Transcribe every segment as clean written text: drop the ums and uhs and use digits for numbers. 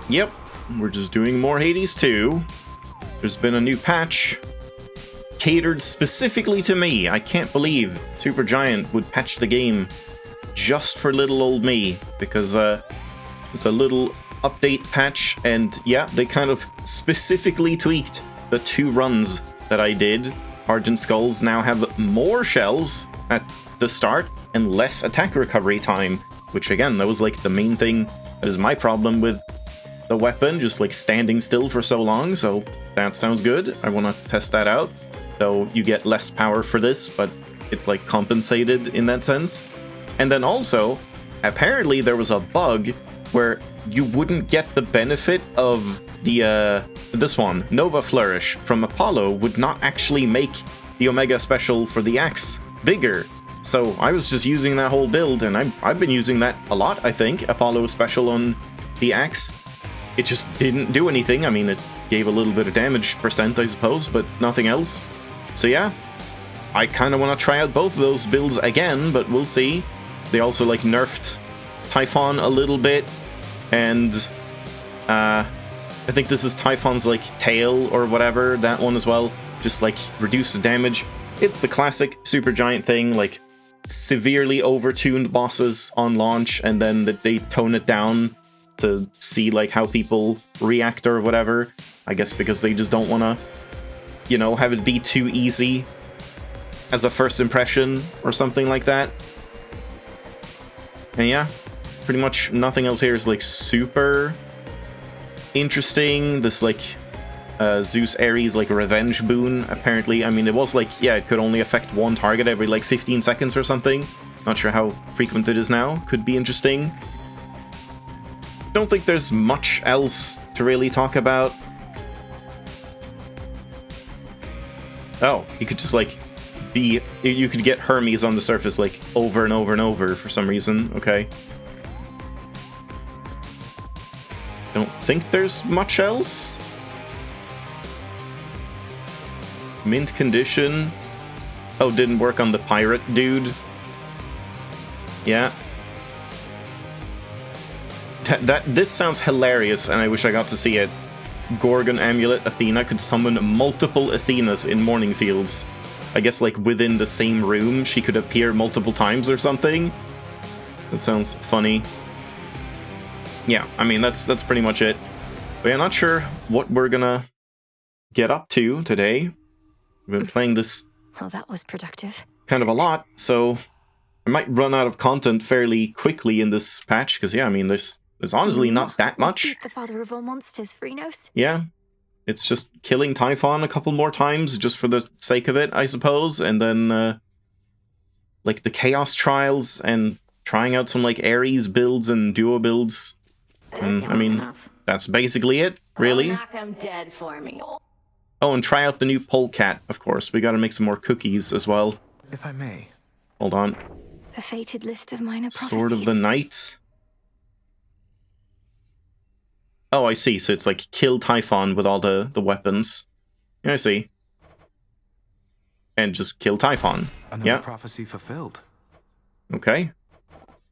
Yep, we're just doing more Hades 2. There's been a new patch catered specifically to me. I can't believe Supergiant would patch the game just for little old me, because it's a little update patch, and yeah, they kind of specifically tweaked the 2 runs that I did. Argent Skulls now have more shells at the start and less attack recovery time, which again, that was like the main thing that is my problem with the weapon, just like standing still for so long, so that sounds good. I want to test that out. So you get less power for this, but it's like compensated in that sense. And then also, apparently there was a bug where you wouldn't get the benefit of the, this one, Nova Flourish from Apollo would not actually make the Omega Special for the axe bigger. So I was just using that whole build, and I've been using that a lot, I think, Apollo Special on the axe. It just didn't do anything. I mean, it gave a little bit of damage percent, I suppose, but nothing else. So yeah, I kind of want to try out both of those builds again, but we'll see. They also, like, nerfed Typhon a little bit, and I think this is Typhon's, like, tail or whatever, that one as well. Just, like, reduce the damage. It's the classic Supergiant thing, like, severely overtuned bosses on launch, and then they tone it down to see, like, how people react or whatever. I guess because they just don't want to, you know, have it be too easy as a first impression or something like that. And yeah, pretty much nothing else here is, like, super interesting. This, like, Zeus Ares, like, revenge boon, apparently. I mean, it was, like, yeah, it could only affect one target every, like, 15 seconds or something. Not sure how frequent it is now. Could be interesting. Don't think there's much else to really talk about. Oh, you could just, like, you could get Hermes on the surface, like, over and over and over for some reason. Okay. Don't think there's much else. Mint condition. Oh, didn't work on the pirate dude. Yeah. This sounds hilarious, and I wish I got to see it. Gorgon Amulet Athena could summon multiple Athenas in Morning Fields. I guess, like, within the same room, she could appear multiple times or something. That sounds funny. Yeah, I mean, that's pretty much it. But yeah, not sure what we're gonna get up to today. We've been playing this Well, that was productive. kind of a lot, so I might run out of content fairly quickly in this patch, because, yeah, I mean, there's honestly not that much. Beat the father of all monsters, Phrynos. Yeah, it's just killing Typhon a couple more times, just for the sake of it, I suppose, and then, like, the Chaos Trials, and trying out some, like, Ares builds and Duo builds. And, I mean, that's basically it, really. Knock 'em dead for me. Oh, and try out the new polecat, of course. We gotta make some more cookies as well. If I may. Hold on. The fated list of minor prophecies. Sword of the Night. Oh, I see. So it's like kill Typhon with all the weapons. Yeah, I see. And just kill Typhon. Another prophecy fulfilled. Okay.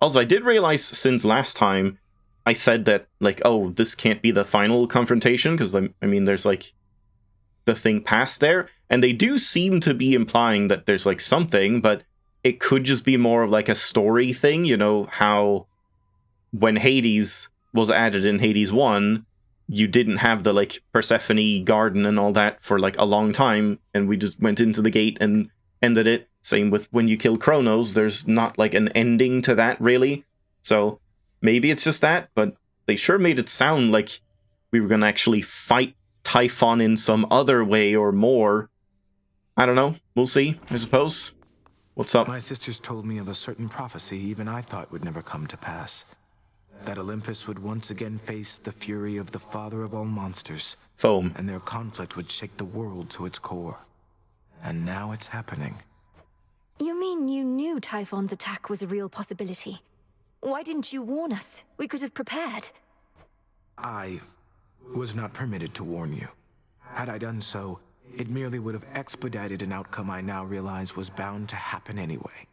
Also, I did realize since last time I said that, like, oh, this can't be the final confrontation, because, I mean, there's, like, the thing past there, and they do seem to be implying that there's, like, something, but it could just be more of, like, a story thing, you know, how when Hades was added in Hades 1, you didn't have the, like, Persephone garden and all that for, like, a long time, and we just went into the gate and ended it. Same with when you kill Kronos, there's not, like, an ending to that, really. So maybe it's just that, but they sure made it sound like we were gonna actually fight Typhon in some other way or more. I don't know. We'll see, I suppose. What's up? My sisters told me of a certain prophecy even I thought would never come to pass. That Olympus would once again face the fury of the father of all monsters. Foam. And their conflict would shake the world to its core. And now it's happening. You mean you knew Typhon's attack was a real possibility? Why didn't you warn us? We could have prepared. I was not permitted to warn you. Had I done so, it merely would have expedited an outcome I now realize was bound to happen anyway.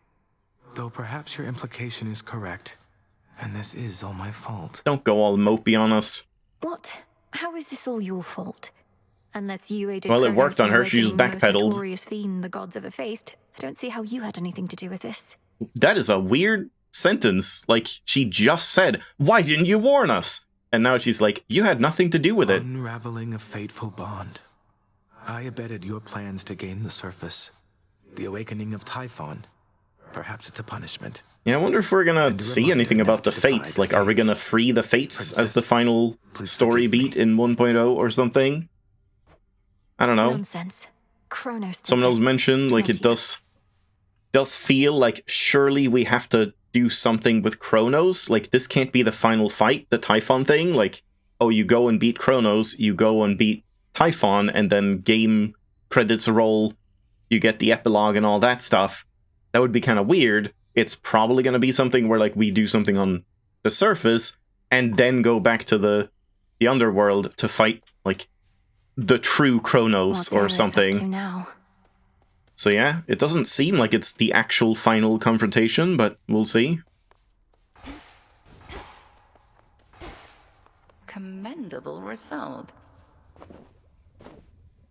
Though perhaps your implication is correct, and this is all my fault. Don't go all mopey on us. What? How is this all your fault? Unless you aided Well, it Kronos worked on in her. She just awakening the most backpedaled. notorious fiend the gods ever faced, I don't see how you had anything to do with this. That is a weird sentence. Like, she just said, "Why didn't you warn us?" And now she's like, "You had nothing to do with it." Unraveling a fateful bond. I abetted your plans to gain the surface. The awakening of Typhon. Perhaps it's a punishment. Yeah, I wonder if we're gonna And a see reminder anything never about to the defy Fates. the Like, are we Fates. gonna free the Fates as the Princess, final please story forgive me. beat in 1.0 or something? I don't know. Nonsense. Kronos did Someone else this. mentioned, like, it Not does feel like surely we have to do something with Kronos. Like, this can't be the final fight, the Typhon thing. Like, oh, you go and beat Kronos, you go and beat Typhon, and then game credits roll, you get the epilogue and all that stuff. That would be kind of weird. It's probably going to be something where, like, we do something on the surface, and then go back to the underworld to fight, like, the true Kronos What's or Eris up to something. now? So yeah, it doesn't seem like it's the actual final confrontation, but we'll see. Commendable result.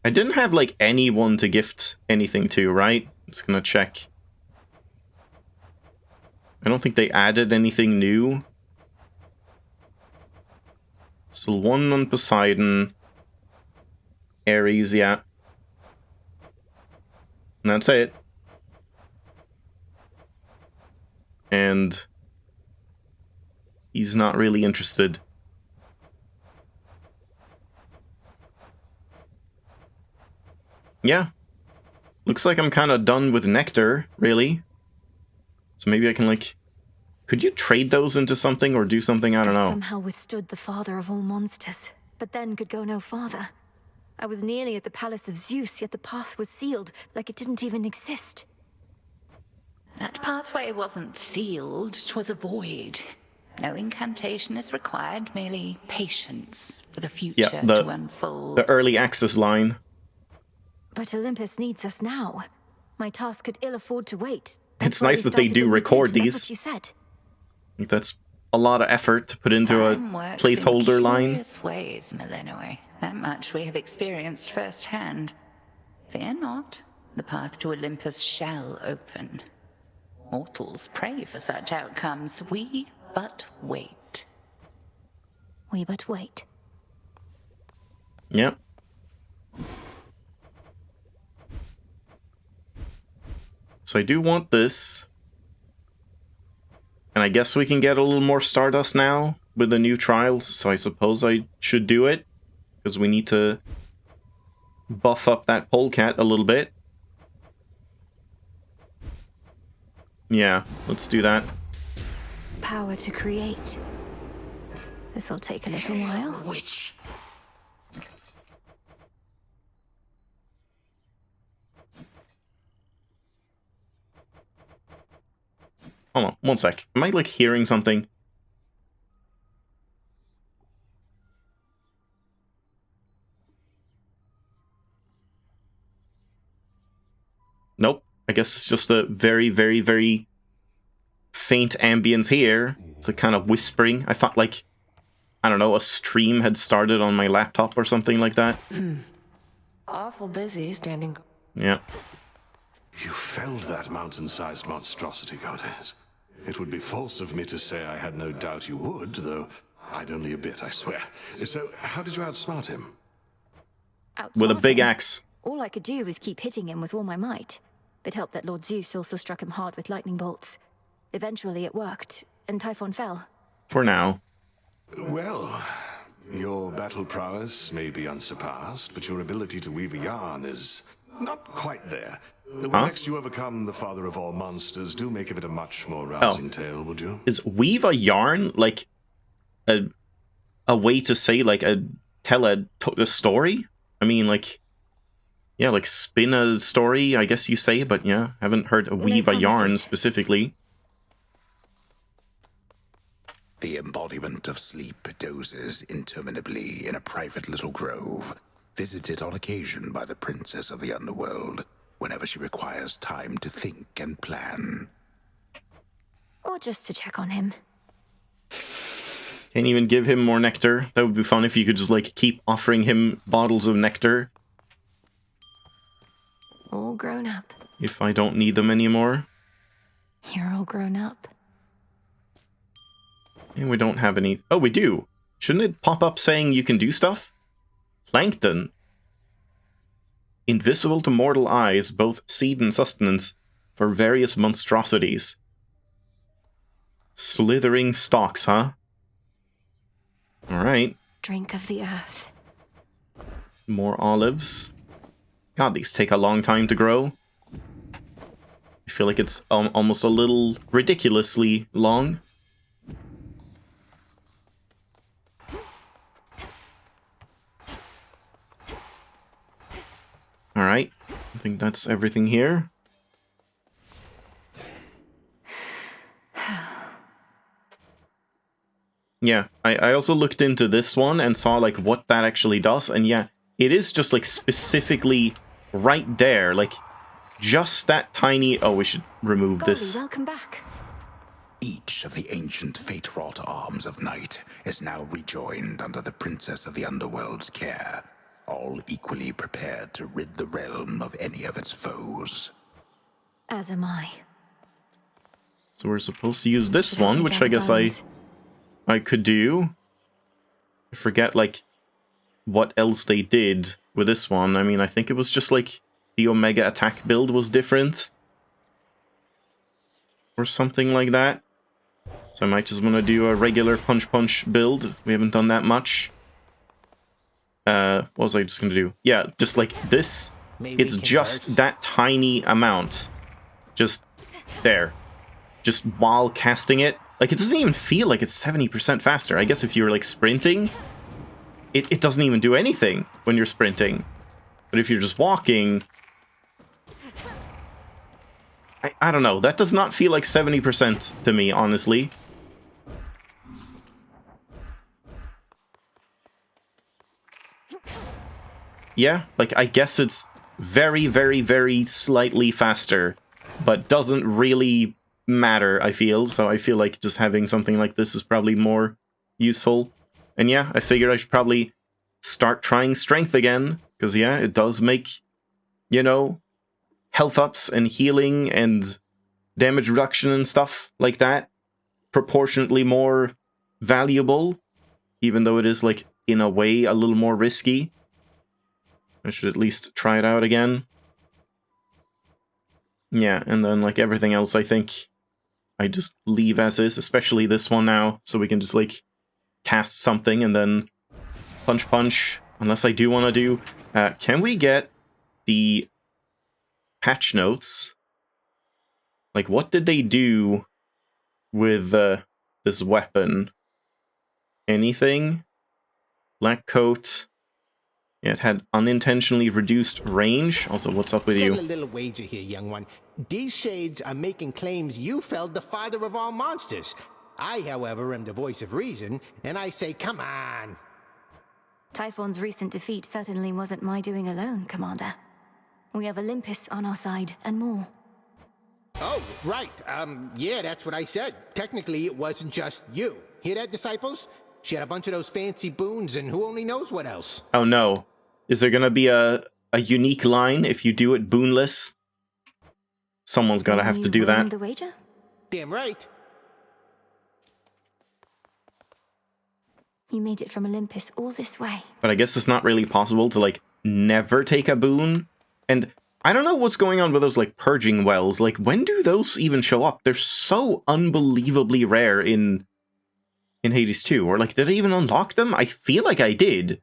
I didn't have, like, anyone to gift anything to, right? I'm just gonna check. I don't think they added anything new. So 1 on Poseidon. Ares, yeah. And that's it. And he's not really interested. Yeah. Looks like I'm kind of done with Nectar, really. So maybe I can, like... Could you trade those into something or do something? I don't know. Somehow withstood the father of all monsters, but then could go no farther. I was nearly at the palace of Zeus, yet the path was sealed, like it didn't even exist. That pathway wasn't sealed, 'twas a void. No incantation is required, merely patience for the future to unfold. The early access line. But Olympus needs us now. My task could ill afford to wait. It's nice that they do record these. That's what you said. I think that's a lot of effort to put into a Time works placeholder in line. curious ways, Millenoi. That much we have experienced firsthand. Fear not, the path to Olympus shall open. Mortals pray for such outcomes. We but wait. We but wait. Yep. So I do want this. And I guess we can get a little more Stardust now with the new trials, so I suppose I should do it. Because we need to buff up that polecat a little bit. Yeah, let's do that. Power to create. This'll take a little while. Witch. Hold on, 1 sec. Am I, like, hearing something? Nope. I guess it's just a very, very, very faint ambience here. It's a kind of whispering. I thought, like, I don't know, a stream had started on my laptop or something like that. Awful busy standing. Yeah. You felled that mountain-sized monstrosity, Goddess. It would be false of me to say I had no doubt you would, though I'd only a bit, I swear. So, how did you outsmart him? With a Outsmart big him. axe. All I could do was keep hitting him with all my might. It helped that Lord Zeus also struck him hard with lightning bolts. Eventually it worked, and Typhon fell. For now. Well, your battle prowess may be unsurpassed, but your ability to weave a yarn is not quite there. When next you overcome the father of all monsters, do make of it a much more rousing tale, would you? Is weave a yarn, like, a way to say, like, tell a story? I mean, like, yeah, like, spin a story, I guess you say, but yeah, haven't heard a weave a yarn promises. specifically. The embodiment of sleep dozes interminably in a private little grove, visited on occasion by the princess of the underworld, whenever she requires time to think and plan. Or just to check on him. Okay, Can't even give him more nectar. That would be fun if you could just, like, keep offering him bottles of nectar. All grown up. If I don't need them anymore. You're all grown up. And we don't have any... Oh, we do! Shouldn't it pop up saying you can do stuff? Plankton. Invisible to mortal eyes, both seed and sustenance, for various monstrosities. Slithering stalks, huh? Alright. Drink of the earth. More olives. God, these take a long time to grow. I feel like it's almost a little ridiculously long. Alright, I think that's everything here. Yeah, I also looked into this one and saw, like, what that actually does, and yeah, it is just, like, specifically right there, like, just that tiny... Oh, we should remove this. Welcome back. Each of the ancient fate-wrought arms of night is now rejoined under the Princess of the Underworld's care, all equally prepared to rid the realm of any of its foes. As am I. So we're supposed to use this Should help one, me which gather I guess bones. I could do. I forget, like, what else they did with this one. I mean, I think it was just, like, the Omega attack build was different. Or something like that. So I might just want to do a regular punch build. We haven't done that much. What was I just going to do? Yeah, just like this. It's just that tiny amount. Just there. Just while casting it. Like, it doesn't even feel like it's 70% faster. I guess if you were, like, sprinting, it doesn't even do anything when you're sprinting. But if you're just walking... I don't know. That does not feel like 70% to me, honestly. Yeah, like, I guess it's very, very, very slightly faster, but doesn't really matter, I feel. So I feel like just having something like this is probably more useful. And yeah, I figured I should probably start trying strength again, because yeah, it does make, you know, health ups and healing and damage reduction and stuff like that proportionately more valuable, even though it is, like, in a way a little more risky. I should at least try it out again. Yeah, and then, like, everything else, I think I just leave as is, especially this one now, so we can just, like, cast something and then punch, unless I do want to do... can we get the patch notes? Like, what did they do with this weapon? Anything? Black coat. Yeah, it had unintentionally reduced range. Also, what's up with you? Settle a little wager here, young one. These shades are making claims you felled the father of all monsters. I, however, am the voice of reason, and I say, come on. Typhon's recent defeat certainly wasn't my doing alone, Commander. We have Olympus on our side, and more. Oh, right. Yeah, that's what I said. Technically, it wasn't just you. Hear that, disciples? She had a bunch of those fancy boons, and who only knows what else. Oh no. Is there gonna be a unique line if you do it boonless? Someone's gotta have to do that. The wager? Damn right. You made it from Olympus all this way. But I guess it's not really possible to, like, never take a boon. And I don't know what's going on with those, like, purging wells. Like, when do those even show up? They're so unbelievably rare in Hades 2. Or, like, did I even unlock them? I feel like I did.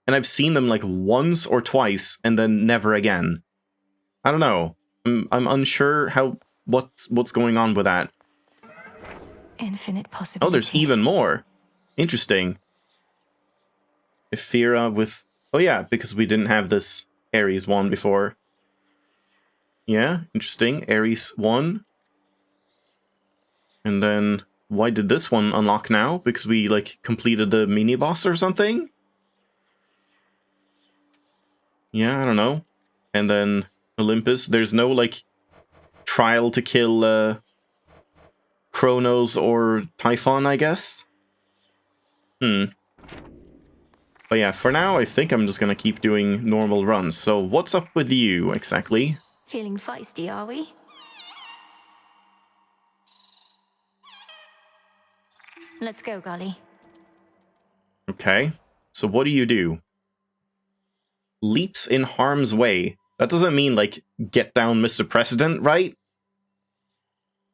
And I've seen them, like, once or twice, and then never again. I don't know. I'm unsure what's going on with that. Infinite possibilities. Oh, there's even more. Interesting. Ephira with... Oh yeah, because we didn't have this Ares one before. Yeah, interesting. Ares 1. And then, why did this one unlock now? Because we, like, completed the mini-boss or something? Yeah, I don't know. And then Olympus. There's no, like, trial to kill Kronos or Typhon, I guess? But yeah, for now, I think I'm just gonna keep doing normal runs. So what's up with you, exactly? Feeling feisty, are we? Let's go, Golly. Okay. So what do? Leaps in harm's way. That doesn't mean, like, get down Mr. President, right?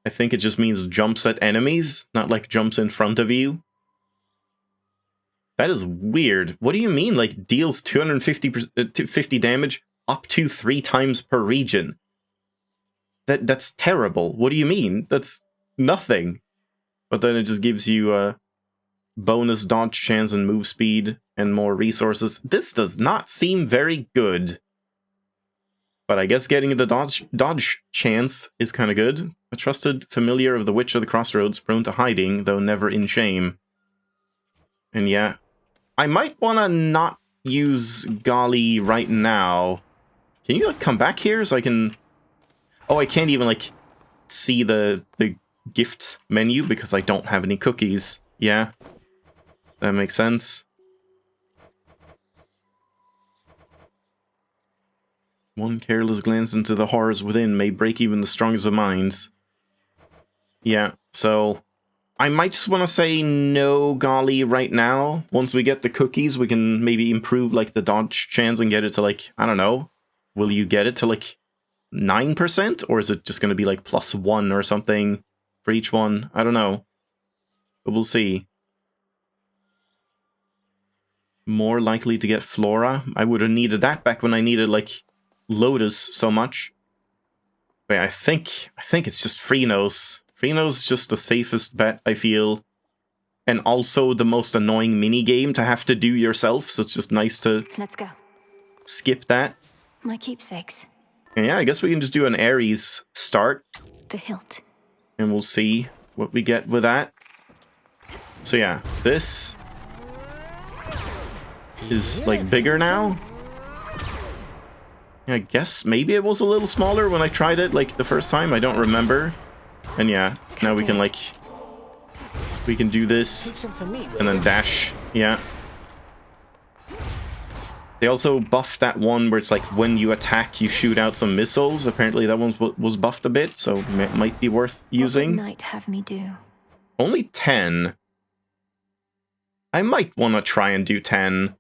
I think it just means jumps at enemies, not like jumps in front of you. That is weird. What do you mean, like, deals 250 damage up to 3 times per region? That's terrible. What do you mean? That's nothing. But then it just gives you a bonus dodge chance and move speed and more resources. This does not seem very good. But I guess getting the dodge chance is kind of good. A trusted familiar of the Witch of the Crossroads, prone to hiding, though never in shame. And yeah, I might want to not use Golly right now. Can you, like, come back here so I can... Oh, I can't even, like, see the gift menu because I don't have any cookies. Yeah, that makes sense. One careless glance into the horrors within may break even the strongest of minds. Yeah, so I might just want to say no Golly right now. Once we get the cookies, we can maybe improve, like, the dodge chance and get it to, like, I don't know. Will you get it to, like, 9%? Or is it just going to be, like, +1 or something for each one? I don't know. But we'll see. More likely to get Flora. I would have needed that back when I needed, like, Lotus so much. Wait, I think it's just Freenos. Freenos is just the safest bet, I feel. And also the most annoying mini-game to have to do yourself, so it's just nice to... Let's go. Skip that. My keepsakes. And yeah, I guess we can just do an Ares start. The hilt. And we'll see what we get with that. So yeah, this is, like, bigger now. I guess maybe it was a little smaller when I tried it, like, the first time. I don't remember. And yeah, now we can, like... We can do this. And then dash. Yeah. They also buffed that one where it's like, when you attack, you shoot out some missiles. Apparently that one was buffed a bit, so it might be worth using. What would Knight have me do? Only 10. I might want to try and do 10.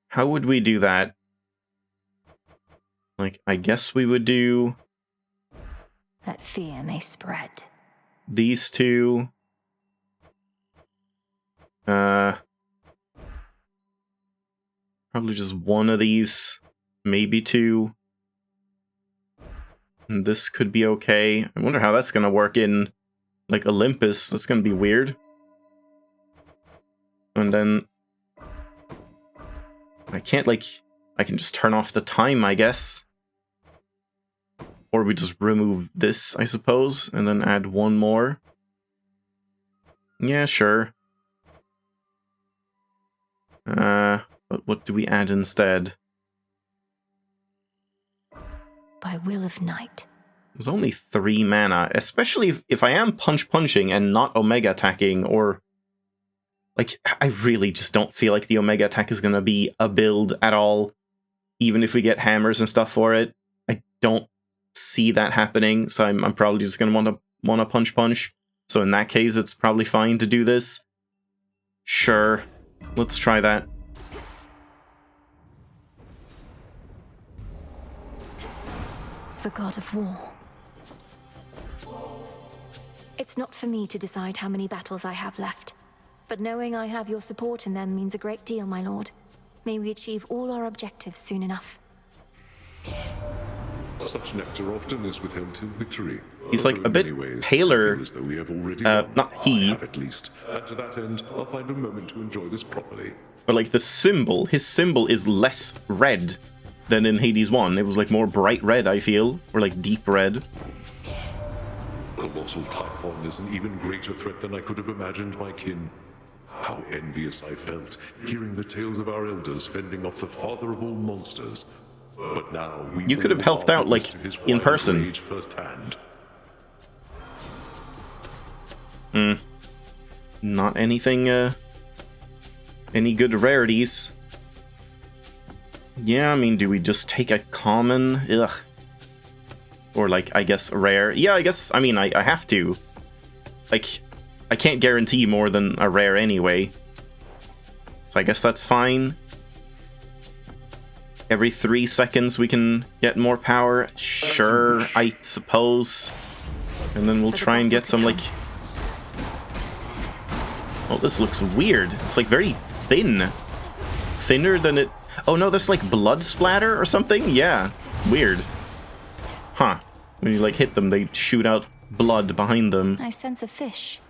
How would we do that? Like, I guess we would do... That fear may spread. These two. Probably just one of these. Maybe two. And this could be okay. I wonder how that's going to work in, like, Olympus. That's going to be weird. And then... I can't, like... I can just turn off the time, I guess. Or we just remove this, I suppose, and then add one more. Yeah, sure. But what do we add instead? By will of Knight. There's only 3 mana, especially if I am punching and not Omega attacking, or... Like, I really just don't feel like the Omega attack is going to be a build at all, even if we get hammers and stuff for it. I don't see that happening, so I'm probably just going to want to punch. So in that case, it's probably fine to do this. Sure, let's try that. The God of War. It's not for me to decide how many battles I have left, but knowing I have your support in them means a great deal, my lord. May we achieve all our objectives soon enough. Such nectar often is withheld in victory. He's like a bit paler. Not he. At least. And to that end, I'll find a moment to enjoy this properly. But like the symbol, his symbol is less red than in Hades 1. It was like more bright red, I feel. Or like deep red. Colossal Typhon is an even greater threat than I could have imagined, my kin. How envious I felt, hearing the tales of our elders fending off the father of all monsters. But now you could have helped out, like, in person. Not anything Any good rarities? Yeah, I mean, do we just take a common? Ugh. Or, like, I guess rare? Yeah, I guess, I mean, I have to. Like, I can't guarantee more than a rare anyway. So I guess that's fine. Every 3 seconds we can get more power. Sure, I suppose. And then we'll try and get some, like... Oh, this looks weird. It's, like, very thin. Thinner than it... Oh, no, that's, like, blood splatter or something? Yeah, weird. Huh. When you, like, hit them, they shoot out blood behind them. I sense a fish.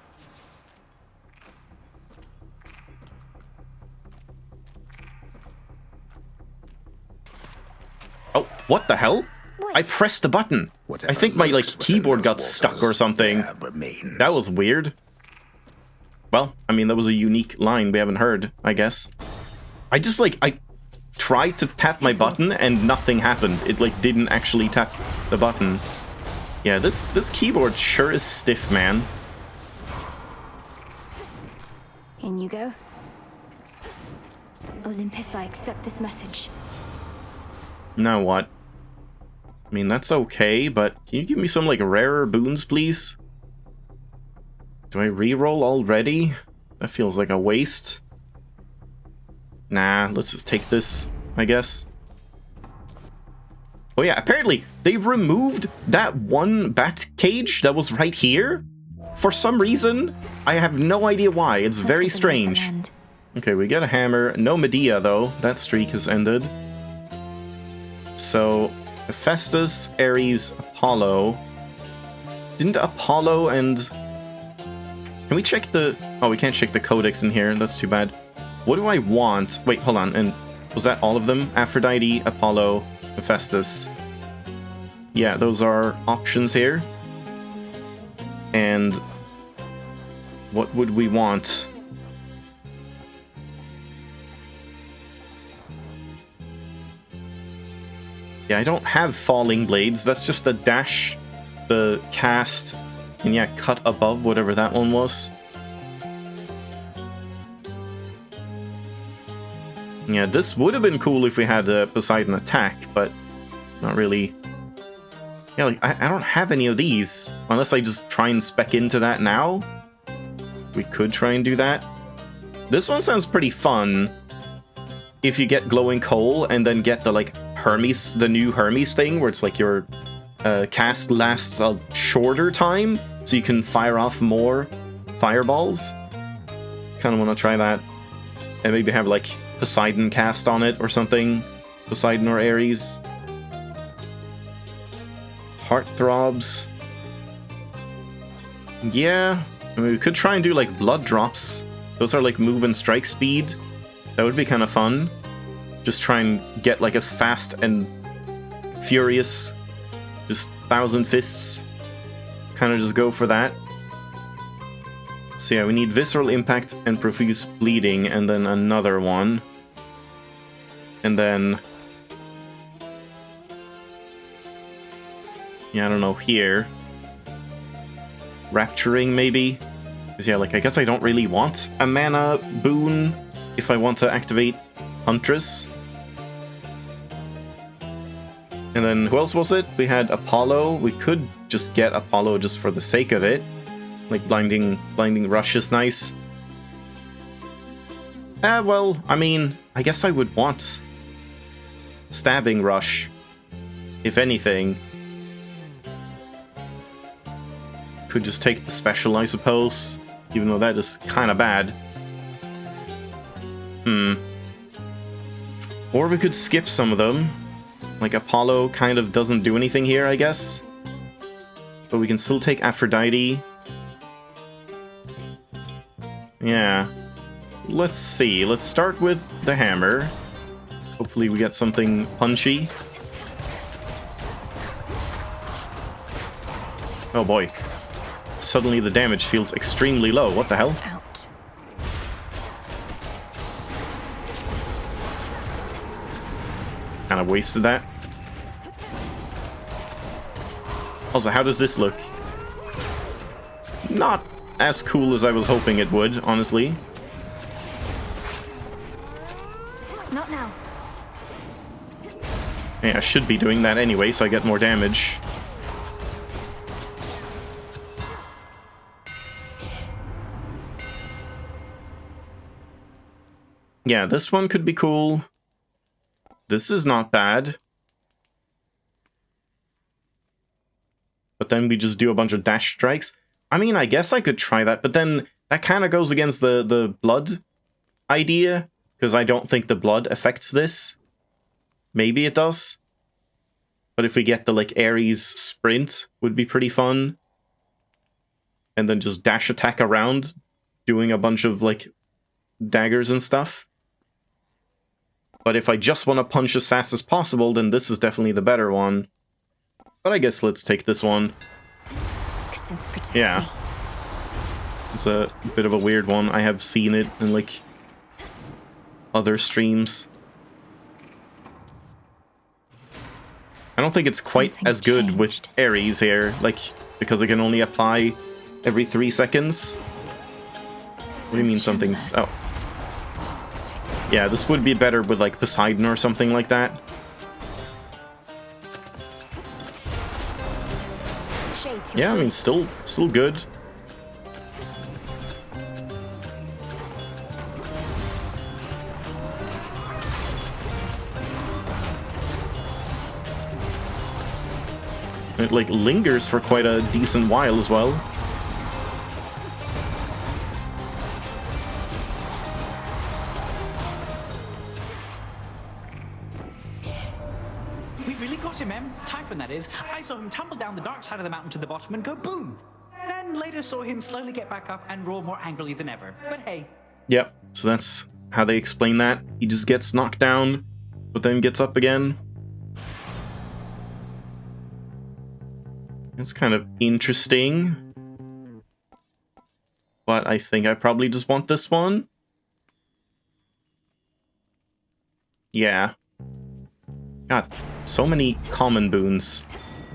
Oh, what the hell? Wait. I pressed the button. Whatever I think my, like, lurks within keyboard those got stuck or waters, something. there remains. That was weird. Well, I mean, that was a unique line we haven't heard, I guess. I just, like, I tried to tap my button and nothing happened. It, like, didn't actually tap the button. Yeah, this keyboard sure is stiff, man. In you go. Olympus, I accept this message. Now what? I mean, that's okay, but can you give me some, like, rarer boons, please? Do I reroll already? That feels like a waste. Nah, let's just take this, I guess. Oh yeah, apparently they removed that one bat cage that was right here. For some reason, I have no idea why. It's very strange. Okay, we get a hammer. No Medea, though. That streak has ended. So, Hephaestus, Ares, Apollo. Didn't Apollo and... Can we check the... Oh, we can't check the codex in here. That's too bad. What do I want? Wait, hold on. And was that all of them? Aphrodite, Apollo, Hephaestus. Yeah, those are options here. And what would we want? Yeah, I don't have falling blades. That's just the dash, the cast, and yeah, cut above, whatever that one was. Yeah, this would have been cool if we had a Poseidon attack, but not really. Yeah, like, I don't have any of these, unless I just try and spec into that now. We could try and do that. This one sounds pretty fun. If you get glowing coal and then get the, like, Hermes, the new Hermes thing, where it's like your cast lasts a shorter time, so you can fire off more fireballs. Kind of want to try that. And maybe have, like, Poseidon cast on it or something. Poseidon or Ares. Heartthrobs. Yeah, I mean, we could try and do, like, blood drops. Those are, like, move and strike speed. That would be kind of fun. Just try and get, like, as fast and furious. Just 1,000 fists. Kind of just go for that. So yeah, we need visceral impact and profuse bleeding, and then another one. And then... yeah, I don't know, here. Rapturing, maybe? Because yeah, like, I guess I don't really want a mana boon if I want to activate Huntress. And then, who else was it? We had Apollo. We could just get Apollo just for the sake of it. Like, blinding rush is nice. Well, I mean, I guess I would want stabbing rush, if anything. Could just take the special, I suppose, even though that is kind of bad. Or we could skip some of them. Like, Apollo kind of doesn't do anything here, I guess. But we can still take Aphrodite. Yeah. Let's see. Let's start with the hammer. Hopefully we get something punchy. Oh boy. Suddenly the damage feels extremely low. What the hell? Out. Kind of wasted that. Also, how does this look? Not as cool as I was hoping it would, honestly. Not now. Yeah, I should be doing that anyway, so I get more damage. Yeah, this one could be cool. This is not bad. But then we just do a bunch of dash strikes. I mean, I guess I could try that, but then that kind of goes against the blood idea, because I don't think the blood affects this. Maybe it does. But if we get the, like, Ares sprint, would be pretty fun. And then just dash attack around, doing a bunch of, like, daggers and stuff. But if I just want to punch as fast as possible, then this is definitely the better one. But I guess let's take this one. Yeah. It's a bit of a weird one. I have seen it in, like, other streams. I don't think it's quite as good with Ares here, like, because it can only apply every 3 seconds. What do you mean something's... Oh. Yeah, this would be better with, like, Poseidon or something like that. Yeah, I mean, still good. It, like, lingers for quite a decent while as well. We really got him, Em. Typhon, that is. I saw him tumble down the dark side of the mountain to the bottom and go boom. Then later saw him slowly get back up and roar more angrily than ever. But hey. Yep, so that's how they explain that. He just gets knocked down, but then gets up again. It's kind of interesting. But I think I probably just want this one. Yeah. God, so many common boons.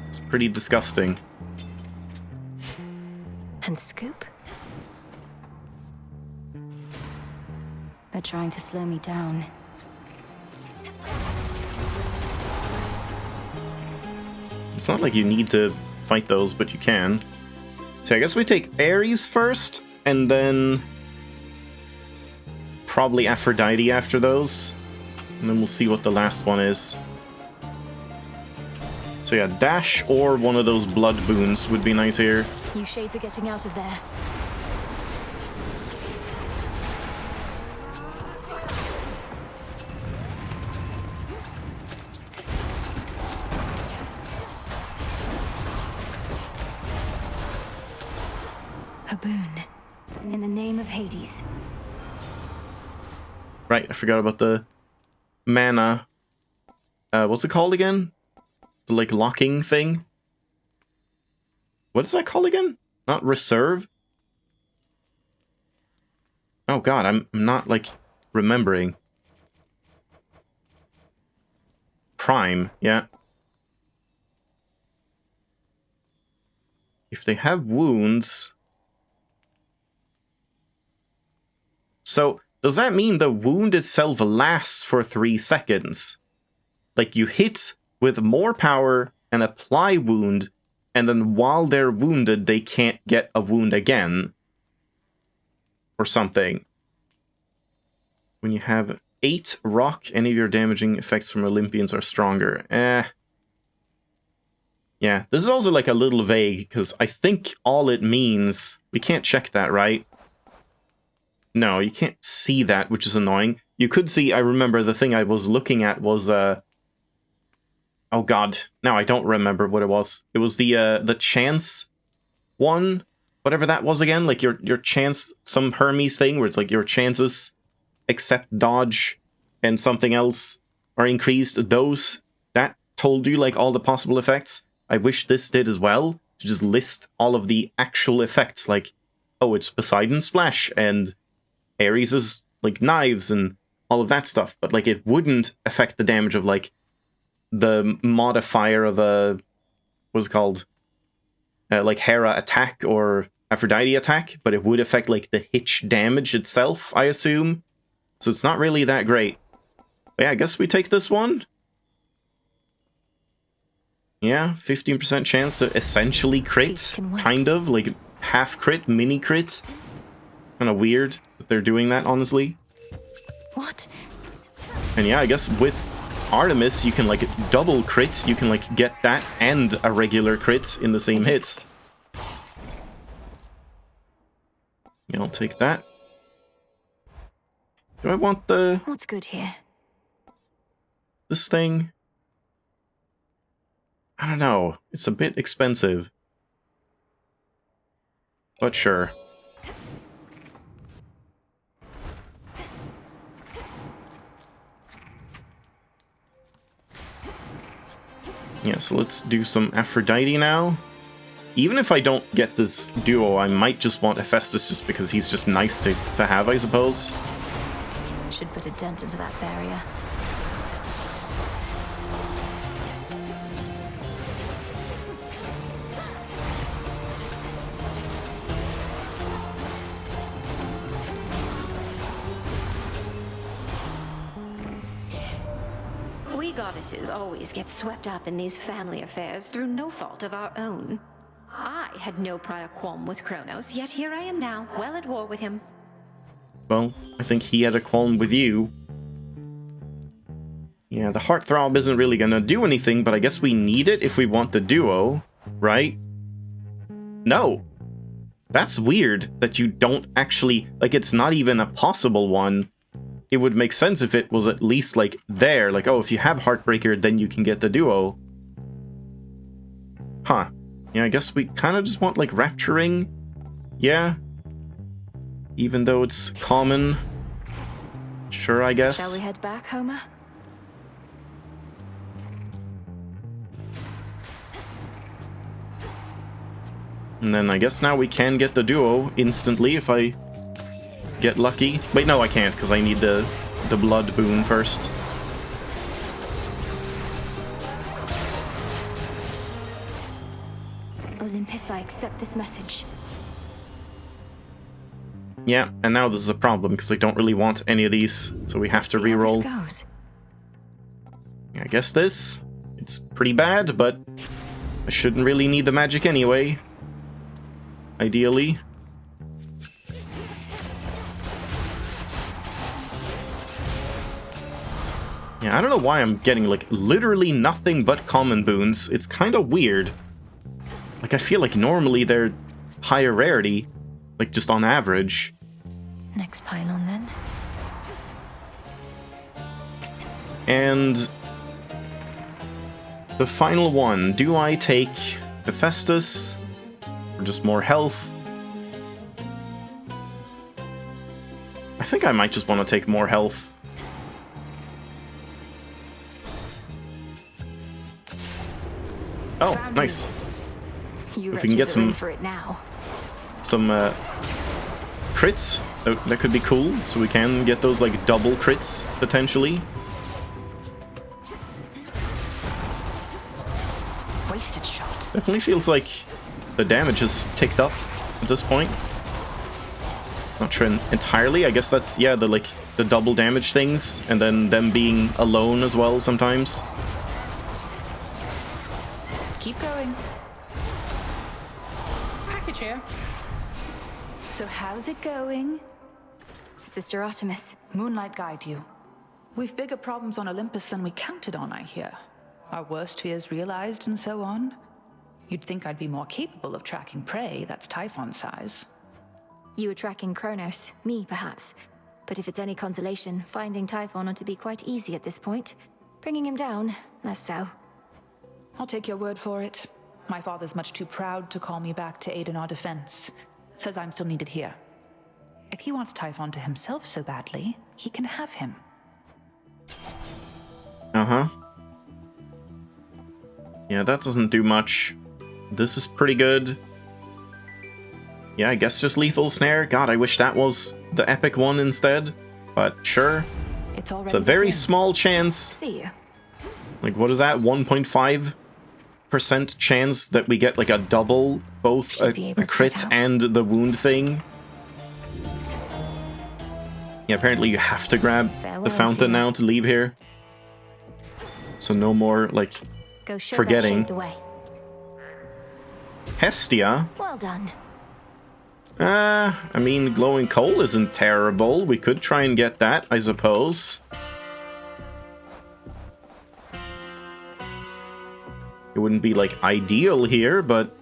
It's pretty disgusting. And Scoop? They're trying to slow me down. It's not like you need to fight those, but you can. So I guess we take Ares first, and then probably Aphrodite after those. And then we'll see what the last one is. So yeah, dash or one of those blood boons would be nice here. You shades are getting out of there. A boon. In the name of Hades. Right, I forgot about the mana. What's it called again? The, like, locking thing? What is that called again? Not reserve? Oh god, I'm not, like, remembering. Prime, yeah. If they have wounds... So, does that mean the wound itself lasts for 3 seconds? Like, you hit with more power and apply wound, and then while they're wounded, they can't get a wound again. Or something. When you have 8 rock, any of your damaging effects from Olympians are stronger. Yeah, this is also, like, a little vague, because I think all it means... We can't check that, right? No, you can't see that, which is annoying. You could see, I remember the thing I was looking at was, oh god, now I don't remember what it was. It was the chance one, whatever that was again, like your chance, some Hermes thing, where it's like your chances, except dodge, and something else are increased. Those, that told you, like, all the possible effects. I wish this did as well, to just list all of the actual effects, like, oh, it's Poseidon Splash, and Ares is, like, knives and all of that stuff, but, like, it wouldn't affect the damage of, like, the modifier of a, what's it called, like, Hera attack or Aphrodite attack, but it would affect, like, the hitch damage itself, I assume. So it's not really that great. But yeah, I guess we take this one. Yeah, 15% chance to essentially crit. Kind of, like half crit, mini crit. Kind of weird that they're doing that, honestly. What? And yeah, I guess with Artemis, you can like double crit. You can like get that and a regular crit in the same hit. Yeah, I'll take that. Do I want the... What's good here? This thing? I don't know. It's a bit expensive. But sure. Yeah, so let's do some Aphrodite now. Even if I don't get this duo, I might just want Hephaestus just because he's just nice to have, I suppose. Should put a dent into that barrier. We goddesses always get swept up in these family affairs through no fault of our own. I had no prior qualm with Kronos, yet here I am now, well at war with him. Well, I think he had a qualm with you. Yeah, the Heartthrob isn't really gonna do anything, but I guess we need it if we want the duo, right? No! That's weird that you don't actually... Like, it's not even a possible one. It would make sense if it was at least, like, there. Like, oh, if you have Heartbreaker, then you can get the duo. Huh. Yeah, I guess we kind of just want, like, Rapturing. Yeah. Even though it's common. Sure, I guess. Shall we head back, Homer? And then I guess now we can get the duo instantly if I get lucky. Wait, no, I can't, because I need the blood boon first. Olympus, I accept this message. Yeah, and now this is a problem, because I don't really want any of these, so we have to reroll. I guess this. It's pretty bad, but I shouldn't really need the magic anyway. Ideally. Yeah, I don't know why I'm getting, like, literally nothing but common boons. It's kind of weird. Like, I feel like normally they're higher rarity. Like, just on average. Next pylon, then. And... the final one. Do I take Hephaestus? Or just more health? I think I might just want to take more health. Oh, nice. You if we can get some for it now. Crits, that could be cool. So we can get those like double crits potentially. Wasted shot. Definitely feels like the damage has ticked up at this point. Not sure entirely. I guess that's, yeah, the double damage things, and then them being alone as well sometimes. Keep going. Package here. So how's it going? Sister Artemis. Moonlight guide you. We've bigger problems on Olympus than we counted on, I hear. Our worst fears realized and so on. You'd think I'd be more capable of tracking prey that's Typhon size. You were tracking Kronos, me perhaps. But if it's any consolation, finding Typhon ought to be quite easy at this point. Bringing him down, less so. I'll take your word for it. My father's much too proud to call me back to aid in our defense. Says I'm still needed here. If he wants Typhon to himself so badly, he can have him. Uh-huh. Yeah, that doesn't do much. This is pretty good. Yeah, I guess just Lethal Snare. God, I wish that was the epic one instead. But sure. It's a very small chance. See you. Like, what is that? 1.5% chance that we get like a double, both a crit and the wound thing. Yeah, apparently you have to grab Farewell, the fountain Theo. now to leave here. So no more, like, Go show forgetting. that shade the way. Hestia? Well done. I mean, glowing coal isn't terrible. We could try and get that, I suppose. It wouldn't be, like, ideal here, but...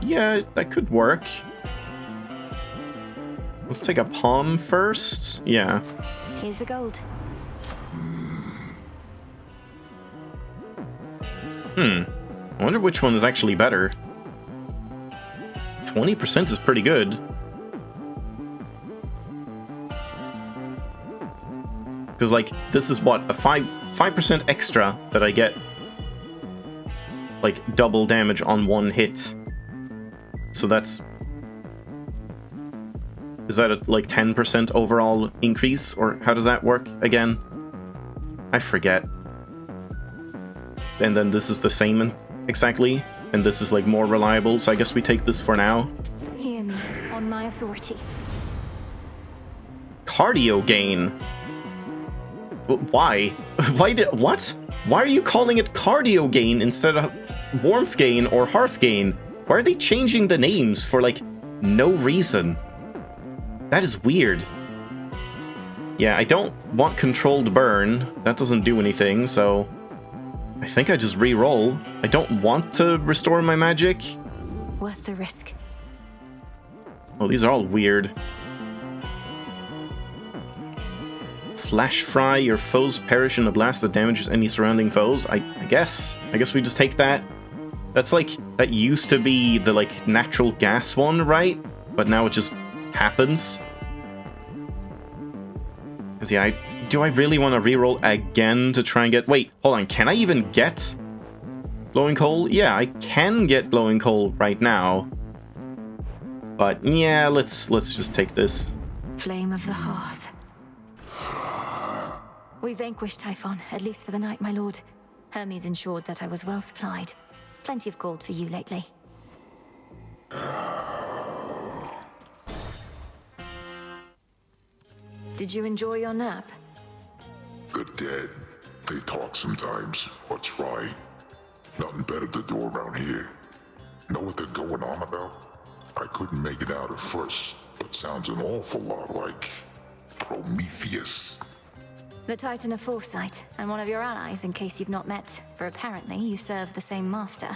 yeah, that could work. Let's take a palm first. Yeah. Here's the gold. I wonder which one is actually better. 20% is pretty good. Because, like, this is what? A 5% extra that I get. Like, double damage on one hit. So that's... is that a, like, 10% overall increase? Or how does that work again? I forget. And then this is the same exactly. And this is, like, more reliable. So I guess we take this for now. Hear me, on my authority. Cardio gain. Why? Why did... what? Why are you calling it cardio gain instead of warmth gain or hearth gain? Why are they changing the names for, like, no reason? That is weird. Yeah, I don't want controlled burn. That doesn't do anything, so... I think I just re-roll. I don't want to restore my magic. Worth the risk. Oh, these are all weird. Flash fry, your foes perish in a blast that damages any surrounding foes. I guess. I guess we just take that. That's like, that used to be the, like, natural gas one, right? But now it just happens. Because, yeah, do I really want to reroll again to try and get... wait, hold on, can I even get glowing coal? Yeah, I can get glowing coal right now. But, yeah, let's just take this. Flame of the hearth. We vanquished Typhon, at least for the night, my lord. Hermes ensured that I was well supplied. Plenty of gold for you lately. Did you enjoy your nap? The dead, they talk sometimes, or try. Nothing better to do around here. Know what they're going on about? I couldn't make it out at first, but sounds an awful lot like Prometheus. The Titan of Foresight, and one of your allies in case you've not met, for apparently you serve the same master.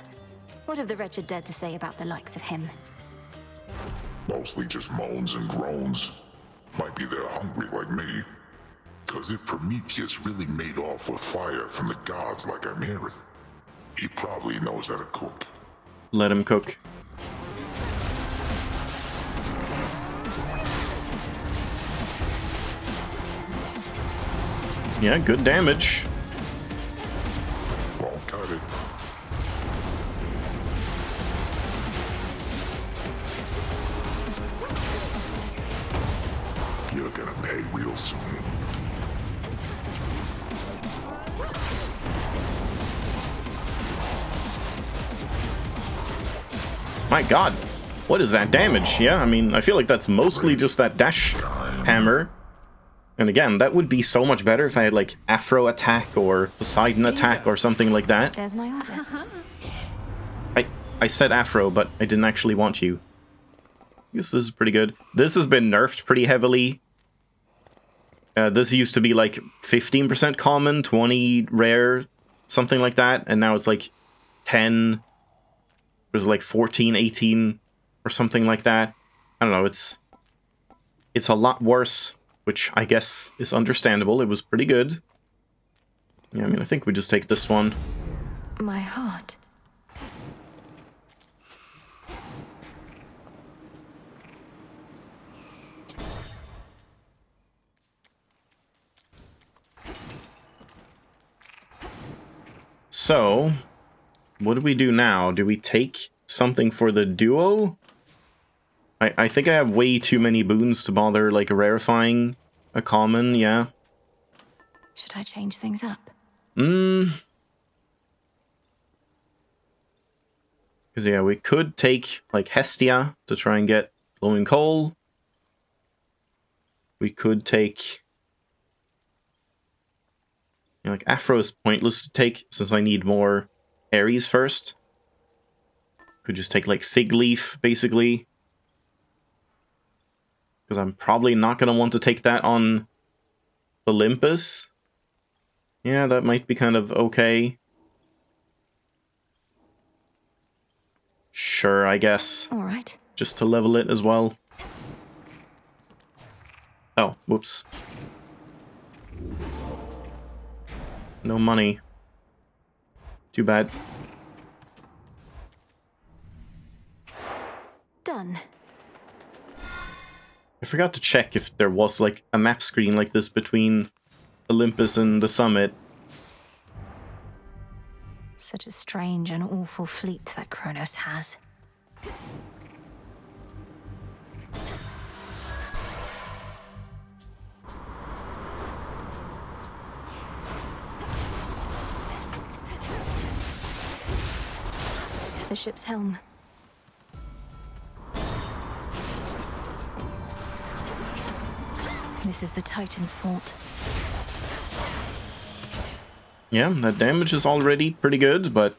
What have the wretched dead to say about the likes of him? Mostly just moans and groans. Might be they're hungry like me. Cause if Prometheus really made off with fire from the gods like I'm hearing, he probably knows how to cook. Let him cook. Yeah, good damage. Won't cut it. You're gonna pay real soon. My god, what is that damage? Yeah, I mean, I feel like that's mostly just that dash hammer. And again, that would be so much better if I had, like, Afro attack or Poseidon attack or something like that. There's my order. I said Afro, but I didn't actually want you. I guess this is pretty good. This has been nerfed pretty heavily. This used to be, like, 15% common, 20 rare, something like that. And now it's, like, 10... there's like 14, 18, or something like that. I don't know, it's a lot worse, which I guess is understandable. It was pretty good. Yeah, I mean, I think we just take this one. My heart. So, what do we do now? Do we take something for the duo? I think I have way too many boons to bother, like, rarefying a common, yeah. Should I change things up? Because, yeah, we could take, like, Hestia to try and get glowing coal. We could take... You know, like, Afro is pointless to take, since I need more Ares first. Could just take, like, Fig Leaf, basically. Because I'm probably not going to want to take that on Olympus. Yeah, that might be kind of okay. Sure, I guess. All right. Just to level it as well. Oh, whoops. No money. Too bad. Done. I forgot to check if there was, like, a map screen like this between Olympus and the summit. Such a strange and awful fleet that Kronos has. The ship's helm. This is the Titan's fault. Yeah, that damage is already pretty good, but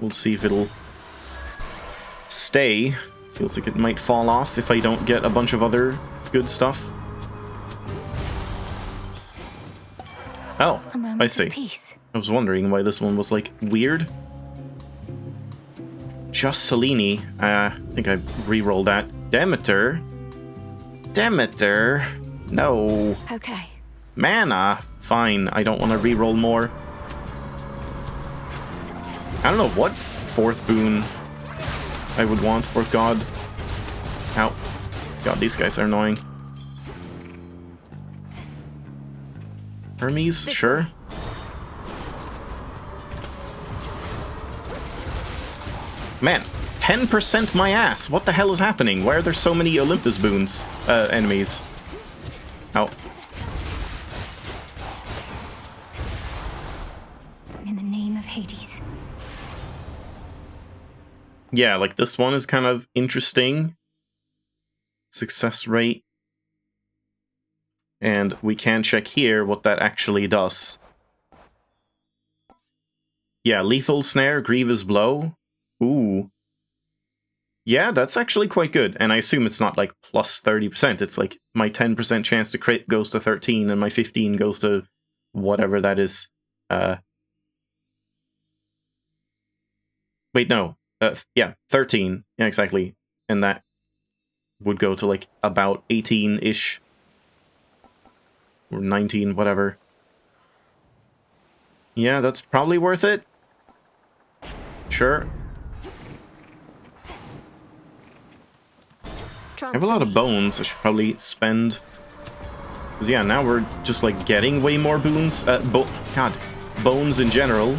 we'll see if it'll stay. Feels like it might fall off if I don't get a bunch of other good stuff. Oh, I see. I was wondering why this one was, like, weird. Just Selene. I think I re-rolled that. Demeter? Demeter? No. Okay. Mana? Fine, I don't want to re-roll more. I don't know what fourth boon I would want, fourth god. Ow. God, these guys are annoying. Hermes? Sure. Man, 10% my ass! What the hell is happening? Why are there so many Olympus boons? Enemies. Ow. In the name of Hades. Yeah, like this one is kind of interesting. Success rate. And we can check here what that actually does. Yeah, lethal snare, grievous blow. Ooh. Yeah, that's actually quite good. And I assume it's not like plus 30%. It's like my 10% chance to crit goes to 13 and my 15 goes to whatever that is. Wait, no. Yeah, 13. Yeah, exactly. And that would go to like about 18-ish. Or 19, whatever. Yeah, that's probably worth it. Sure. I have a lot of bones I should probably spend. Because yeah, now we're just like getting way more boons. God, bones in general.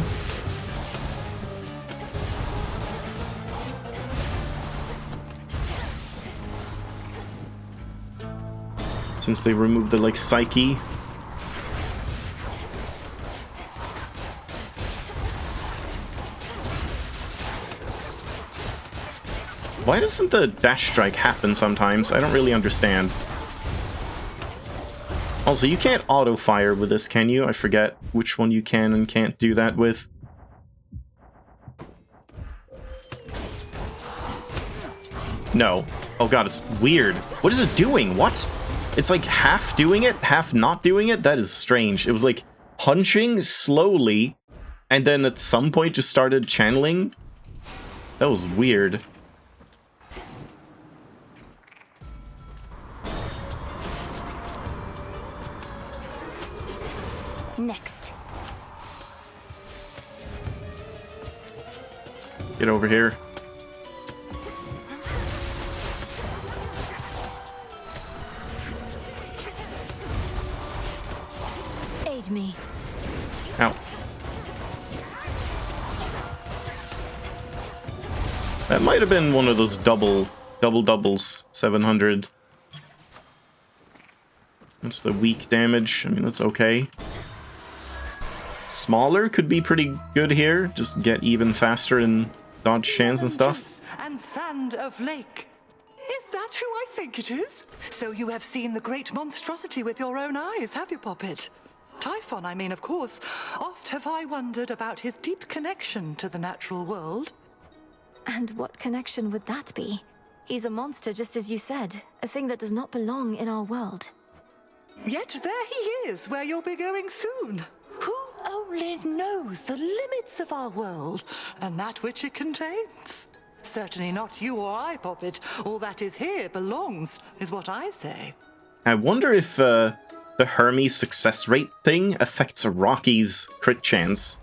Since they removed the like psyche. Why doesn't the dash strike happen sometimes? I don't really understand. Also, you can't auto-fire with this, can you? I forget which one you can and can't do that with. No. Oh god, it's weird. What is it doing? What? It's like half doing it, half not doing it? That is strange. It was like punching slowly, and then at some point just started channeling. That was weird. Next. Get over here. Aid me. Ow. That might have been one of those doubles, 700. That's the weak damage. I mean, that's okay. Smaller could be pretty good here. Just get even faster and dodge chance and stuff. And sand of lake. Is that that who I think it is? So you have seen the great monstrosity with your own eyes, have you, Poppet? Typhon, I mean, of course. Oft have I wondered about his deep connection to the natural world. And what connection would that be? He's a monster, just as you said. A thing that does not belong in our world. Yet there he is, where you'll be going soon. Who only knows the limits of our world, and that which it contains? Certainly not you or I, Poppet. All that is here belongs, is what I say. I wonder if the Hermes success rate thing affects Rocky's crit chance.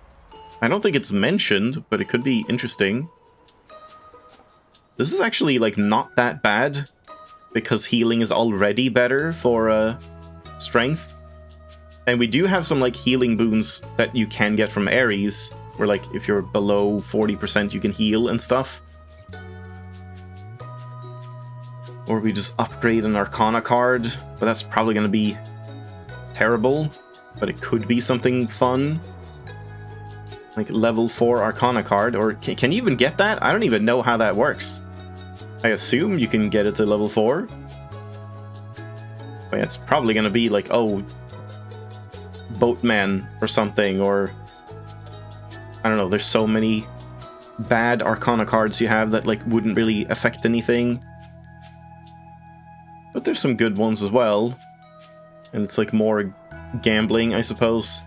I don't think it's mentioned, but it could be interesting. This is actually, like, not that bad, because healing is already better for strength. And we do have some, like, healing boons that you can get from Ares, where, like, if you're below 40%, you can heal and stuff. Or we just upgrade an Arcana card, but that's probably going to be terrible. But it could be something fun. Like, level 4 Arcana card, or can you even get that? I don't even know how that works. I assume you can get it to level 4. But it's probably going to be like, oh, Boatman or something, or I don't know, there's so many bad Arcana cards you have that, like, wouldn't really affect anything. But there's some good ones as well. And it's, like, more gambling, I suppose.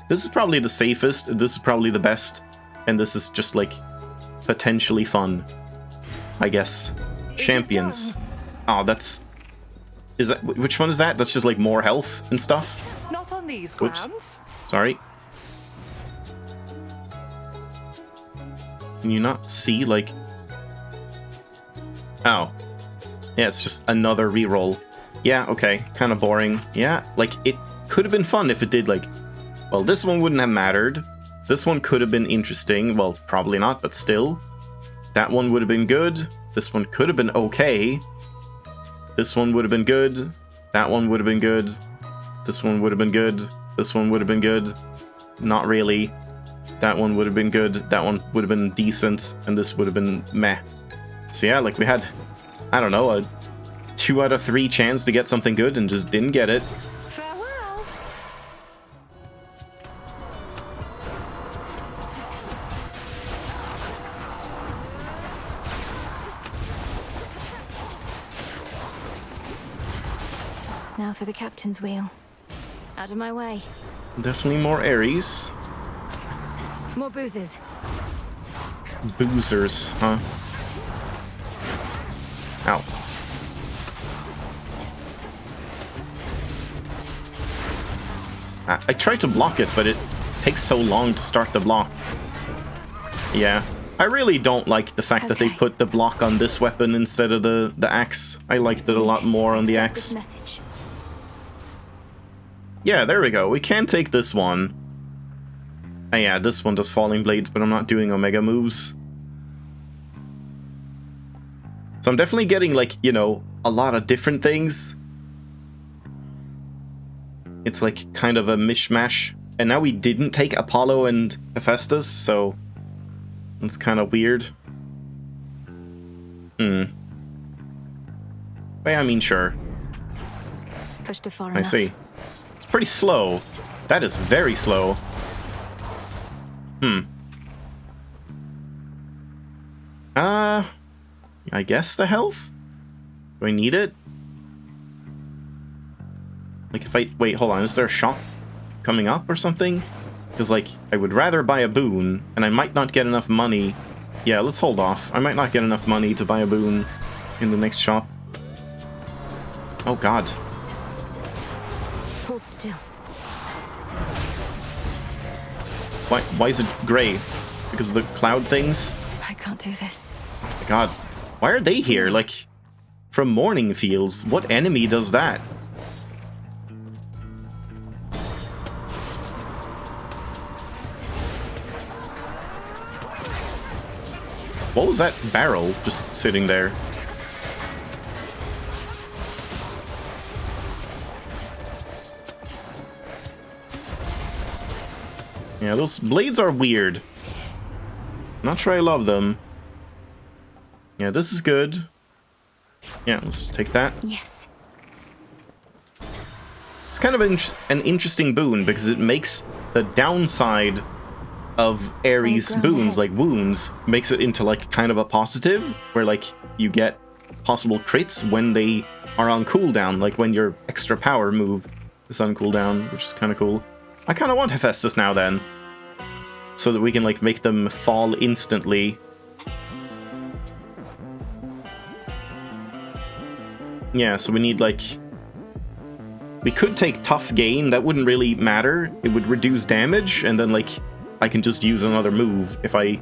This is probably the safest, this is probably the best, and this is just, like, potentially fun, I guess. Champions. Oh, that's... Is that... Which one is that? That's just, like, more health and stuff? Not on these Oops. grounds. Sorry. Can you not see, like... Oh. Yeah, it's just another reroll. Yeah, okay. Kind of boring. Yeah, like, it could have been fun if it did, like... Well, this one wouldn't have mattered. This one could have been interesting. Well, probably not, but still. That one would have been good. This one could have been okay. This one would have been good. That one would have been good. This one would have been good. This one would have been good. Not really. That one would have been good. That one would have been decent. And this would have been meh. So yeah, like we had, I don't know, a 2 out of 3 chance to get something good and just didn't get it. Farewell. Now for the captain's wheel. Out of my way. Definitely more Ares. More boozers. Boozers, huh? Ow. I tried to block it, but it takes so long to start the block. Yeah. I really don't like the fact that they put the block on this weapon instead of the axe. I liked it a lot more on the axe. Yeah, there we go. We can take this one. Oh yeah, this one does Falling Blades, but I'm not doing Omega moves. So I'm definitely getting, like, you know, a lot of different things. It's like kind of a mishmash. And now we didn't take Apollo and Hephaestus, so it's kind of weird. But yeah, I mean, sure. Pushed too far I enough. see. It's pretty slow. That is very slow. I guess the health? Do I need it? Like, if I... Wait, hold on. Is there a shop coming up or something? Because, like, I would rather buy a boon, and I might not get enough money. Yeah, let's hold off. I might not get enough money to buy a boon in the next shop. Oh, God. Hold still. Why is it gray? Because of the cloud things? I can't do this. Oh my God. Why are they here? Like, from Morning Fields. What enemy does that? What was that barrel just sitting there? Yeah, those blades are weird. Not sure I love them. Yeah, this is good. Yeah, let's take that. Yes. It's kind of an interesting boon because it makes the downside of Ares' boons, like wounds, makes it into like kind of a positive, where like you get possible crits when they are on cooldown, like when your extra power move is on cooldown, which is kind of cool. I kind of want Hephaestus now then, so that we can like make them fall instantly. Yeah, so we need like... We could take Tough Gain, that wouldn't really matter. It would reduce damage, and then like I can just use another move if I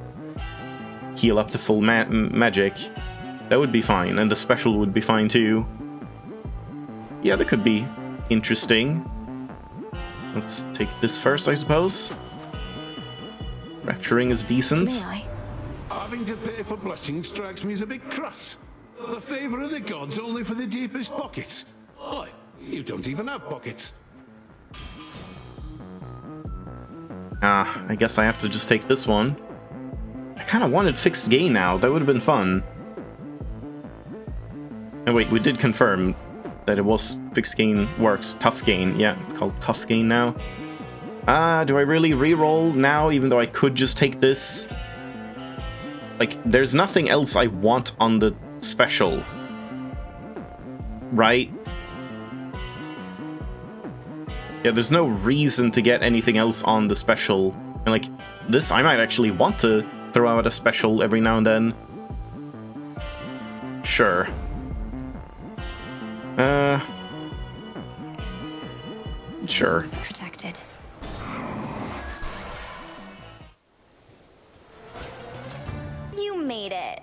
heal up to full magic. That would be fine, and the special would be fine too. Yeah, that could be interesting. Let's take this first, I suppose. Rapturing is decent. May I? Having to pay for blessings strikes me as a bit crass. The favor of the gods only for the deepest pockets. Why, you don't even have pockets. I guess I have to just take this one. I kind of wanted fixed gain now. That would have been fun. And wait, we did confirm that it was fixed gain works. Tough Gain. Yeah, it's called Tough Gain now. Do I really reroll now, even though I could just take this? Like, there's nothing else I want on the special. Right? Yeah, there's no reason to get anything else on the special. And like, this, I might actually want to throw out a special every now and then. Sure. Sure. Protected. You made it.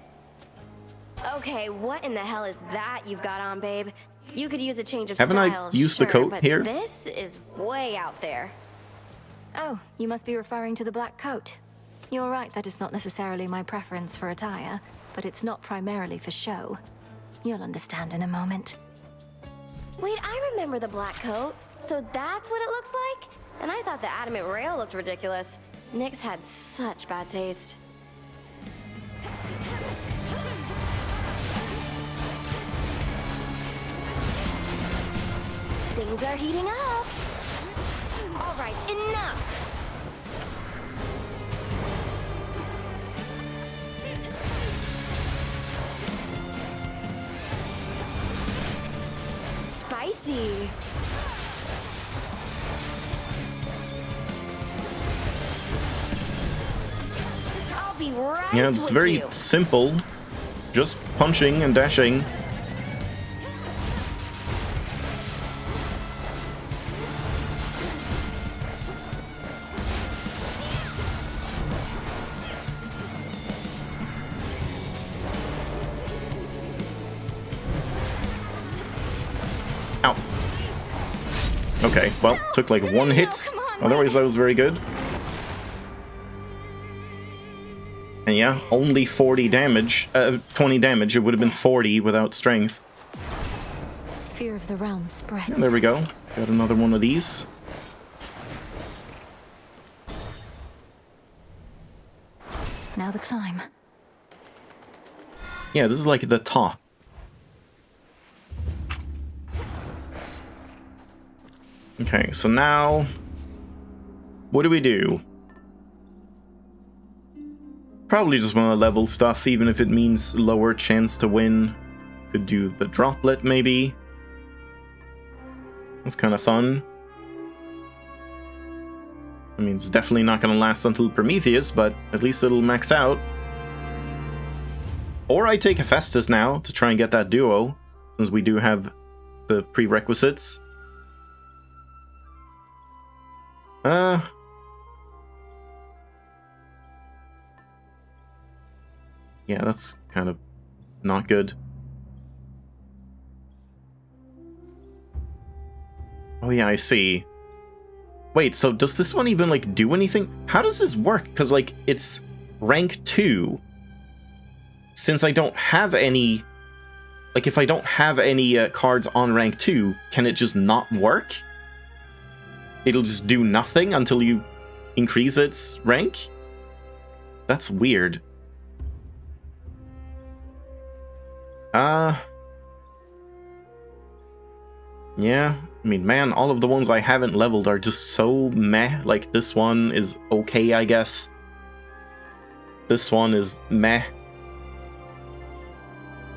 Okay, what in the hell is that you've got on, babe? You could use a change of Haven't style, I used sure, the coat but here? This is way out there. Oh, you must be referring to the black coat. You're right that it's not necessarily my preference for attire, but it's not primarily for show. You'll understand in a moment. Wait, I remember the black coat. So that's what it looks like? And I thought the adamant rail looked ridiculous. Nyx had such bad taste. Things are heating up. All right, enough. Spicy. I'll be right Yeah, it's with very you. simple. Just punching and dashing. Ow. Okay, well, took like one hit. Otherwise, that was very good. And yeah, only 40 damage. 20 damage. It would have been 40 without strength. Fear of the realm spreads. And there we go. Got another one of these. Now the climb. Yeah, this is like the top. Okay, so now... What do we do? Probably just want to level stuff, even if it means lower chance to win. Could do the droplet, maybe. That's kind of fun. I mean, it's definitely not going to last until Prometheus, but at least it'll max out. Or I take Hephaestus now to try and get that duo, since we do have the prerequisites. Yeah, that's kind of not good. Oh yeah, I see. Wait, so does this one even, like, do anything? How does this work? Because, like, it's rank 2. Since I don't have any... Like, if I don't have any cards on rank 2, can it just not work? It'll just do nothing until you increase its rank? That's weird. Yeah, I mean, man, all of the ones I haven't leveled are just so meh. Like, this one is okay, I guess. This one is meh.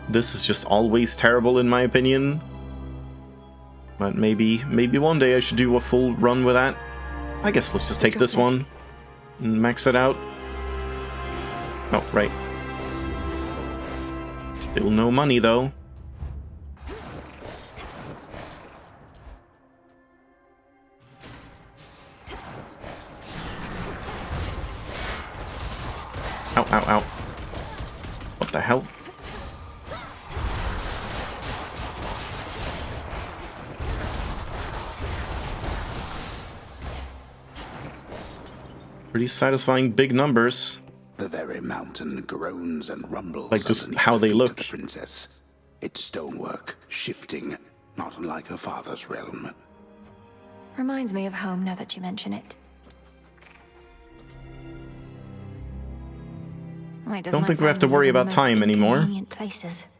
This is just always terrible, in my opinion. But maybe one day I should do a full run with that. I guess let's just take this one and max it out. Oh, right. Still no money, though. Ow, ow, ow. What the hell? Pretty satisfying big numbers. The very mountain groans and rumbles. Like just how they look. The princess. It's stonework, shifting, not unlike her father's realm. Reminds me of home now that you mention it. Why doesn't Don't my think we have to family worry live in about the most time anymore. inconvenient places?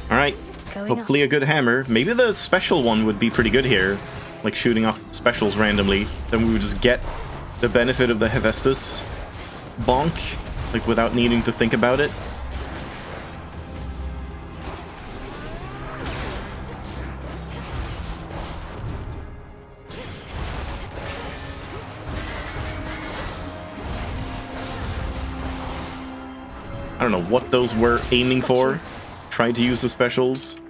Alright, hopefully a good hammer. Maybe the special one would be pretty good here. Like shooting off specials randomly. Then we would just get the benefit of the Hephaestus bonk, like without needing to think about it. I don't know what those were aiming for. Tried to use the specials.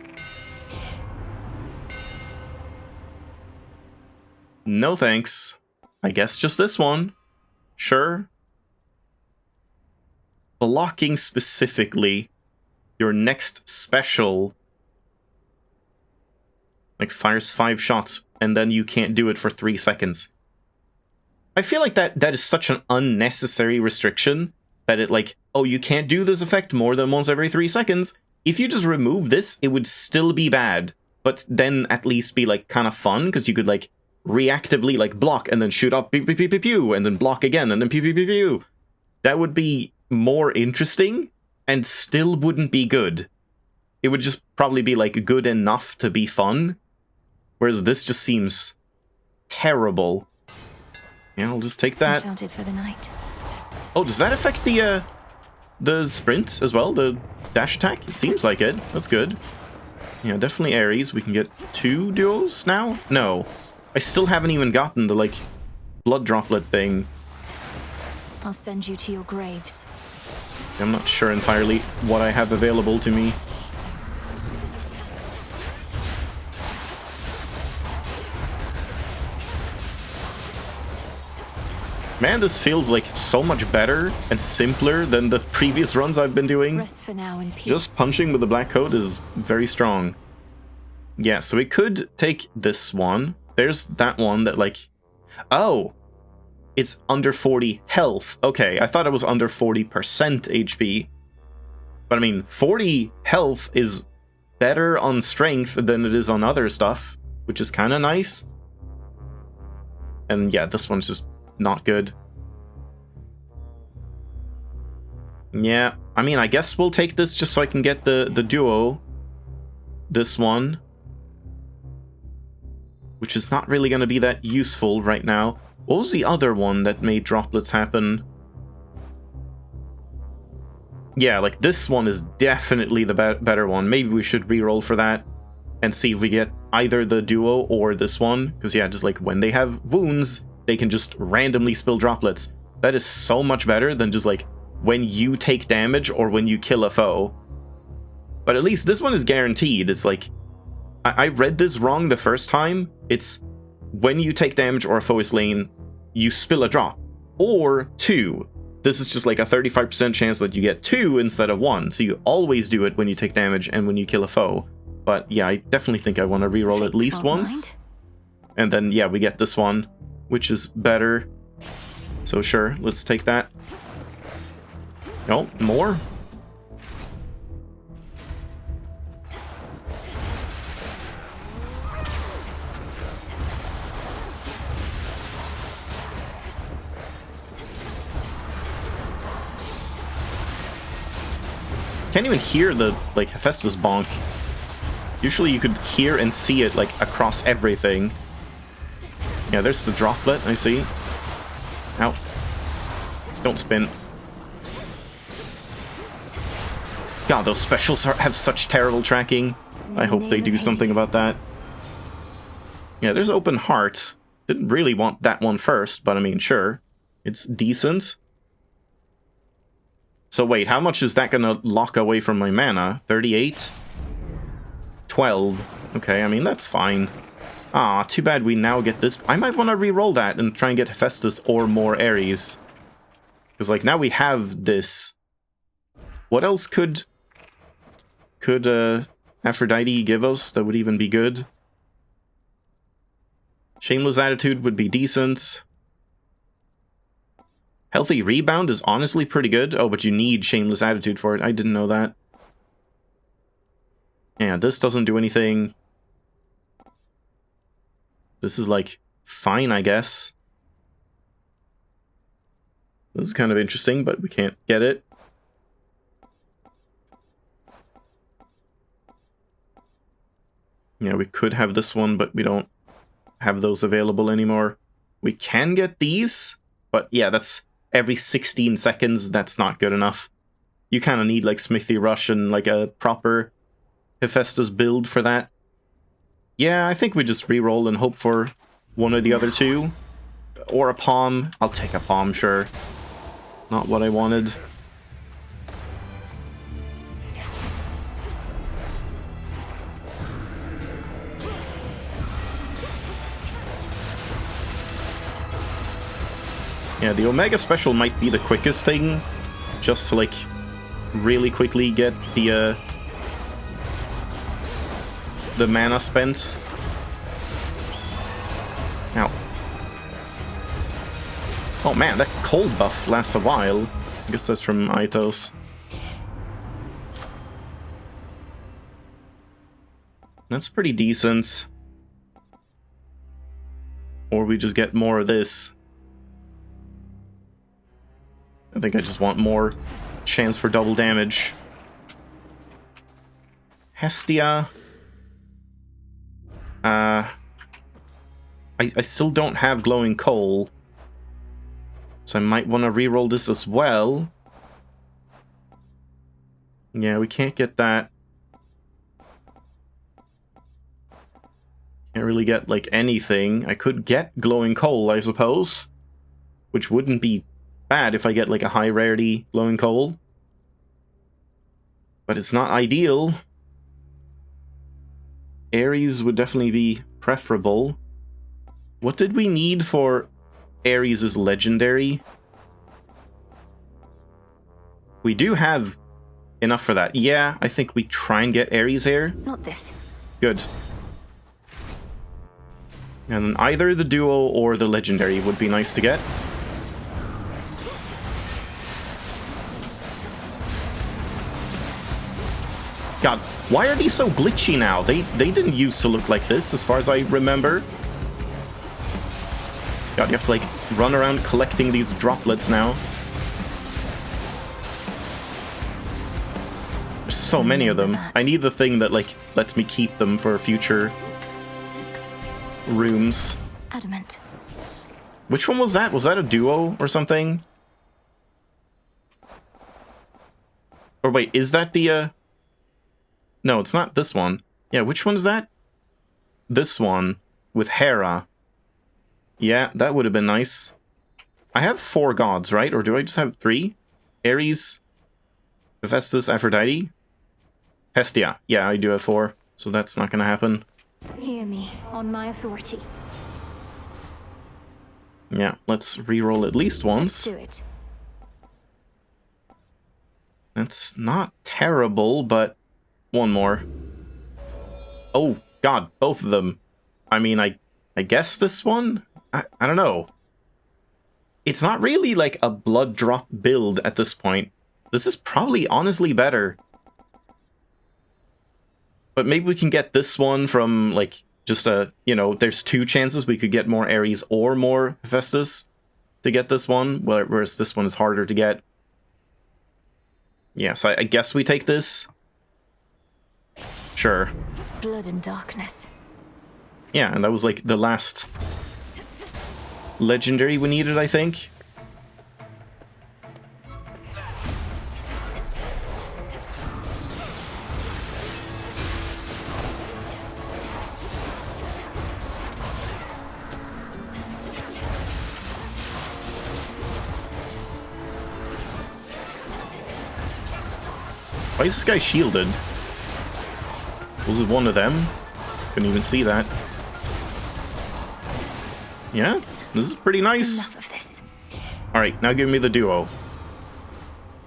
No thanks. I guess just this one. Sure. Blocking specifically. Your next special like fires 5 shots and then you can't do it for 3 seconds. I feel like that is such an unnecessary restriction that it like, oh, you can't do this effect more than once every 3 seconds. If you just remove this, it would still be bad, but then at least be like kind of fun because you could like reactively like block and then shoot off pew pew pew pew pew and then block again and then pew pew pew pew. That would be more interesting and still wouldn't be good. It would just probably be like good enough to be fun, whereas this just seems terrible. Yeah, I'll just take that. Enchanted for the night. Oh, does that affect the sprint as well? The dash attack? It seems like it. That's good. Yeah, definitely Ares. We can get 2 duos now? No. I still haven't even gotten the, like, blood droplet thing. I'll send you to your graves. I'm not sure entirely what I have available to me. Man, this feels like so much better and simpler than the previous runs I've been doing. Rest for now in peace. Just punching with the black coat is very strong. Yeah, so we could take this one. There's that one that like... Oh! It's under 40 health. Okay, I thought it was under 40% HP. But I mean, 40 health is better on strength than it is on other stuff, which is kind of nice. And yeah, this one's just not good. Yeah, I mean, I guess we'll take this just so I can get the duo. This one. Which is not really going to be that useful right now. What was the other one that made droplets happen? Yeah, like this one is definitely the better one. Maybe we should reroll for that and see if we get either the duo or this one. Because yeah, just like when they have wounds, they can just randomly spill droplets. That is so much better than just like when you take damage or when you kill a foe. But at least this one is guaranteed. It's like, I read this wrong the first time. It's when you take damage or a foe is slain, you spill a drop. Or 2. This is just like a 35% chance that you get 2 instead of 1. So you always do it when you take damage and when you kill a foe. But yeah, I definitely think I want to reroll at least once. And then yeah, we get this one, which is better. So sure, let's take that. Oh, more? can't even hear the, like, Hephaestus bonk. Usually you could hear and see it, like, across everything. Yeah, there's the droplet, I see. Ow. Don't spin. God, those specials have such terrible tracking. I hope they do something about that. Yeah, there's Open Heart. Didn't really want that one first, but I mean, sure. It's decent. So wait, how much is that gonna lock away from my mana? 38? 12. Okay, I mean, that's fine. Ah, too bad we now get this. I might want to re-roll that and try and get Hephaestus or more Ares. Because, like, now we have this. What else could Aphrodite give us that would even be good? Shameless Attitude would be decent. Healthy Rebound is honestly pretty good. Oh, but you need Shameless Attitude for it. I didn't know that. Yeah, this doesn't do anything. This is, like, fine, I guess. This is kind of interesting, but we can't get it. Yeah, we could have this one, but we don't have those available anymore. We can get these, but yeah, that's every 16 seconds. That's not good enough. You kind of need, like, Smithy Rush and, like, a proper Hephaestus build for that. Yeah, I think we just re-roll and hope for one or the other two. Or a Palm. I'll take a Palm, sure. Not what I wanted. Yeah, the Omega Special might be the quickest thing. Just to, like, really quickly get the mana spent. Ow. Oh man, that cold buff lasts a while. I guess that's from Aitos. That's pretty decent. Or we just get more of this. I think I just want more chance for double damage. Hestia. I still don't have Glowing Coal. So I might want to reroll this as well. Yeah, we can't get that. Can't really get, like, anything. I could get Glowing Coal, I suppose. Which wouldn't be bad if I get, like, a high rarity Glowing Coal. But it's not ideal. Ares would definitely be preferable. What did we need for Ares' legendary? We do have enough for that. Yeah, I think we try and get Ares here. Not this. Good. And then either the duo or the legendary would be nice to get. God, why are these so glitchy now? They didn't used to look like this, as far as I remember. God, you have to, like, run around collecting these droplets now. There's so many of them. I need the thing that, like, lets me keep them for future rooms. Adamant. Which one was that? Was that a duo or something? Or wait, is that the, No, it's not this one. Yeah, which one is that? This one, with Hera. Yeah, that would have been nice. I have 4 gods, right? Or do I just have 3? Ares, Hephaestus, Aphrodite, Hestia. Yeah, I do have 4, so that's not going to happen. Hear me, on my authority. Yeah, let's re-roll at least once. Let's do it. That's not terrible, but one more. Oh, God, both of them. I mean, I guess this one? I don't know. It's not really like a blood drop build at this point. This is probably honestly better. But maybe we can get this one from, like, just a, you know, there's 2 chances we could get more Ares or more Hephaestus to get this one, whereas this one is harder to get. Yes, I guess we take this. Sure. Blood and darkness. Yeah, and that was like the last legendary we needed, I think. Why is this guy shielded? Was it one of them? Couldn't even see that. Yeah, this is pretty nice. Enough of this. Alright, now give me the duo.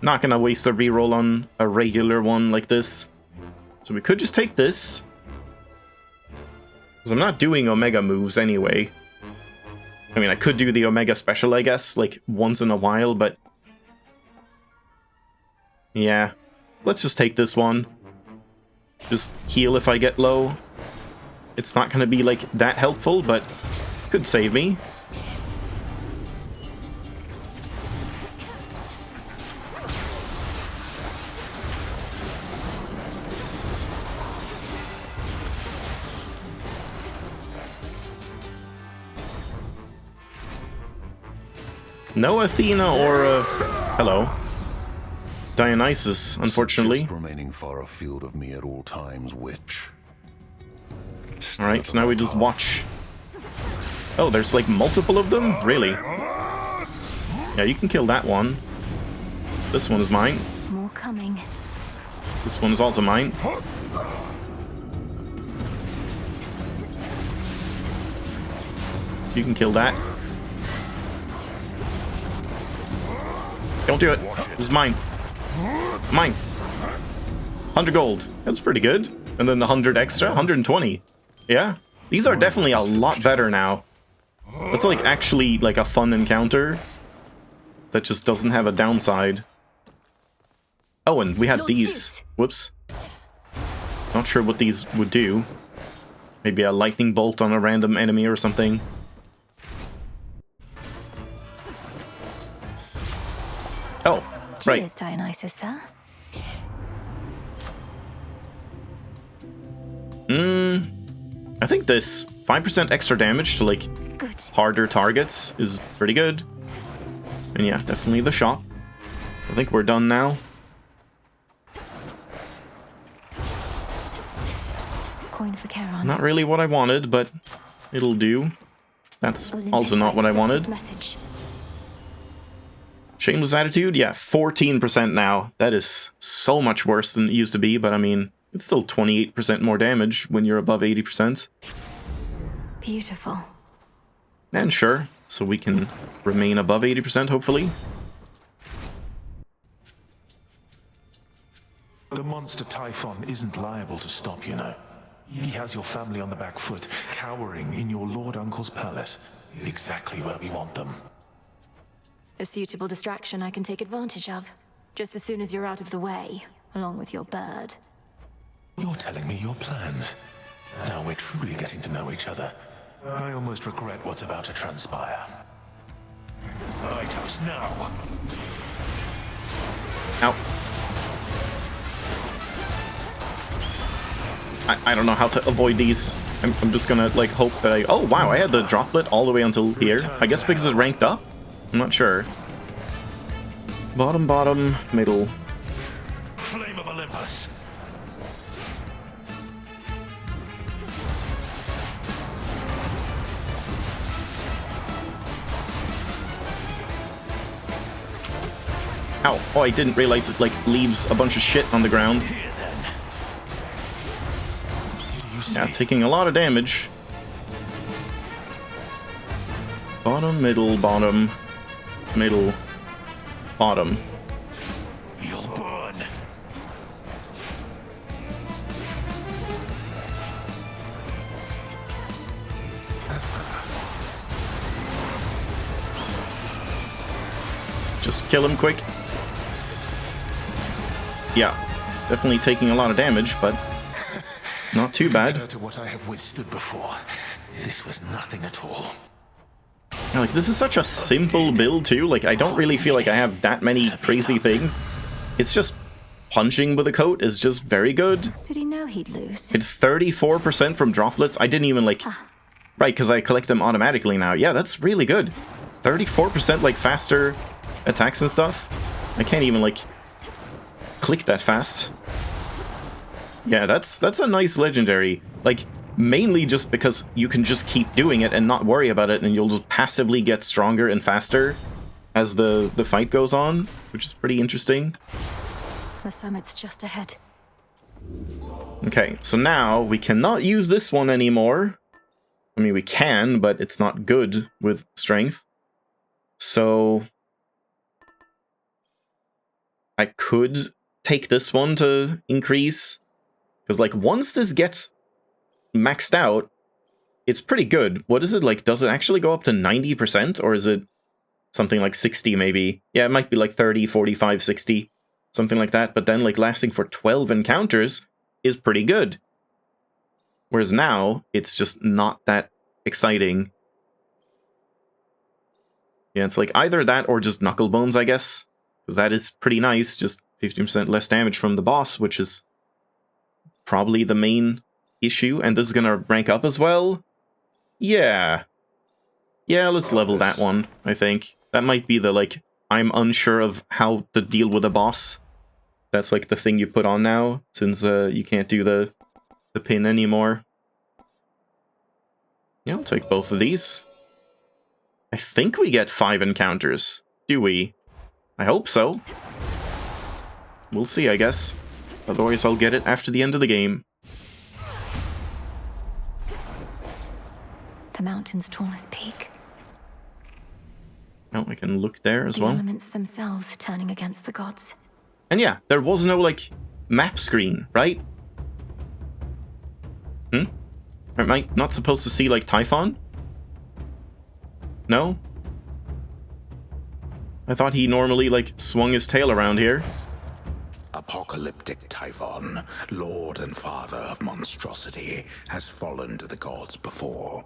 Not gonna waste a reroll on a regular one like this. So we could just take this. Because I'm not doing Omega moves anyway. I mean, I could do the Omega special, I guess, like once in a while, but... yeah. Let's just take this one. Just heal if I get low. It's not gonna be, like, that helpful, but could save me. No Athena or, hello. Dionysus, unfortunately. Just remaining far afield of me at all times, witch. Alright, so now we just watch. Oh, there's like multiple of them? Really? Yeah, you can kill that one. This one is mine. More coming. This one is also mine. You can kill that. Don't do it. This is mine. Mine. 100 gold. That's pretty good. And then the 100 extra. 120. Yeah. These are definitely a lot better now. That's like actually like a fun encounter that just doesn't have a downside. Oh, and we had these. Whoops. Not sure what these would do. Maybe a lightning bolt on a random enemy or something. Oh, right. Cheers, Dionysus, sir. I think this 5% extra damage to like harder targets is pretty good. And yeah, definitely the shot. I think we're done now. Coin for Charon. Not really what I wanted, but it'll do. That's also not what I wanted. Shameless attitude? Yeah, 14% now. That is so much worse than it used to be, but I mean, it's still 28% more damage when you're above 80%. Beautiful. And sure, so we can remain above 80%, hopefully. The monster Typhon isn't liable to stop, you know. He has your family on the back foot, cowering in your Lord Uncle's palace. Exactly where we want them. A suitable distraction I can take advantage of. Just as soon as you're out of the way, along with your bird. You're telling me your plans. Now we're truly getting to know each other. I almost regret what's about to transpire. Lighthouse now! Ow. I don't know how to avoid these. I'm just gonna, like, hope that I... Oh, wow, I had the droplet all the way until here. I guess because it ranked up? I'm not sure. Bottom, bottom, middle. Flame of Olympus! Ow. Oh, I didn't realize it, like, leaves a bunch of shit on the ground. Yeah, taking a lot of damage. Bottom, middle, bottom, middle, bottom. You'll burn. Just kill him quick. Yeah, definitely taking a lot of damage, but not too bad. Compared to what I have withstood before, this was nothing at all. Yeah, like, this is such a simple build, too. Like, I don't really feel like I have that many crazy things. It's just punching with the coat is just very good. Did he know he'd lose? Hit 34% from droplets. I didn't even like... Right, because I collect them automatically now. Yeah, that's really good. 34% like faster attacks and stuff. I can't even like click that fast. Yeah, that's a nice legendary. Like, mainly just because you can just keep doing it and not worry about it, and you'll just passively get stronger and faster as the fight goes on, which is pretty interesting. The summit's just ahead. Okay, so now we cannot use this one anymore. I mean, we can, but it's not good with strength. So I could take this one to increase. Because, like, once this gets maxed out, it's pretty good. What is it, like, does it actually go up to 90%? Or is it something like 60, maybe? Yeah, it might be like 30, 45, 60. Something like that. But then, like, lasting for 12 encounters is pretty good. Whereas now, it's just not that exciting. Yeah, it's like either that or just knuckle bones, I guess. Because that is pretty nice. Just 15% less damage from the boss, which is probably the main issue. And this is gonna rank up as well. Yeah. Yeah, let's level that one, I think. That might be the, like, I'm unsure of how to deal with a boss. That's, like, the thing you put on now, since you can't do the pin anymore. Yeah, I'll take both of these. I think we get 5 encounters. Do we? I hope so. We'll see, I guess. Otherwise, I'll get it after the end of the game. The mountain's tallest peak. Oh, I can look there as well. The elements themselves turning against the gods. And yeah, there was no, like, map screen, right? Am I not supposed to see, like, Typhon? No? I thought he normally, like, swung his tail around here. Apocalyptic Typhon, lord and father of monstrosity, has fallen to the gods before.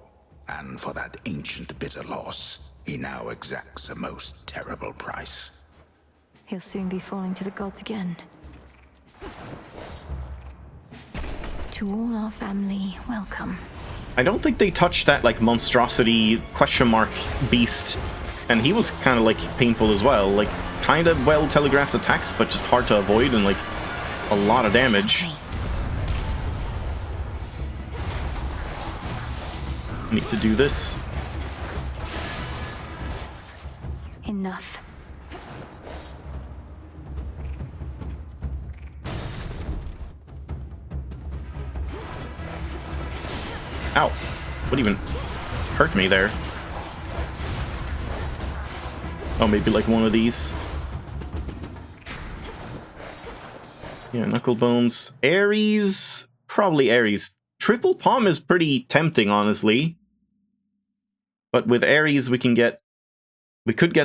And for that ancient bitter loss, he now exacts a most terrible price. He'll soon be falling to the gods again. To all our family, welcome. I don't think they touched that, like, monstrosity question mark beast. And he was kind of, like, painful as well. Like, kind of well telegraphed attacks, but just hard to avoid and, like, a lot of damage. Need to do this. Enough. Ow. What even hurt me there? Oh, maybe like one of these. Yeah, knuckle bones. Ares? Probably Ares. Triple palm is pretty tempting, honestly. But with Ares, we could get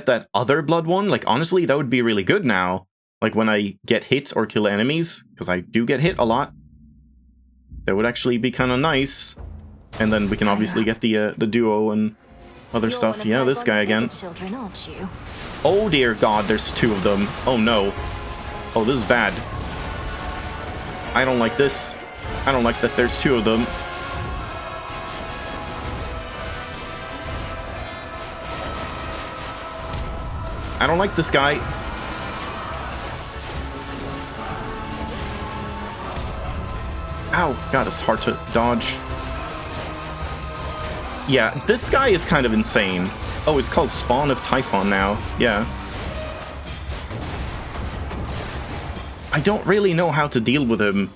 that other blood one. Like, honestly, that would be really good now. Like, when I get hit or kill enemies, because I do get hit a lot. That would actually be kind of nice. And then we can obviously get the duo and other stuff. Yeah, this guy again. Children, aren't you? Oh dear God, there's 2 of them. Oh no. Oh, this is bad. I don't like this. I don't like that there's 2 of them. I don't like this guy. Ow, God, it's hard to dodge. Yeah, this guy is kind of insane. Oh, it's called Spawn of Typhon now. Yeah. I don't really know how to deal with him.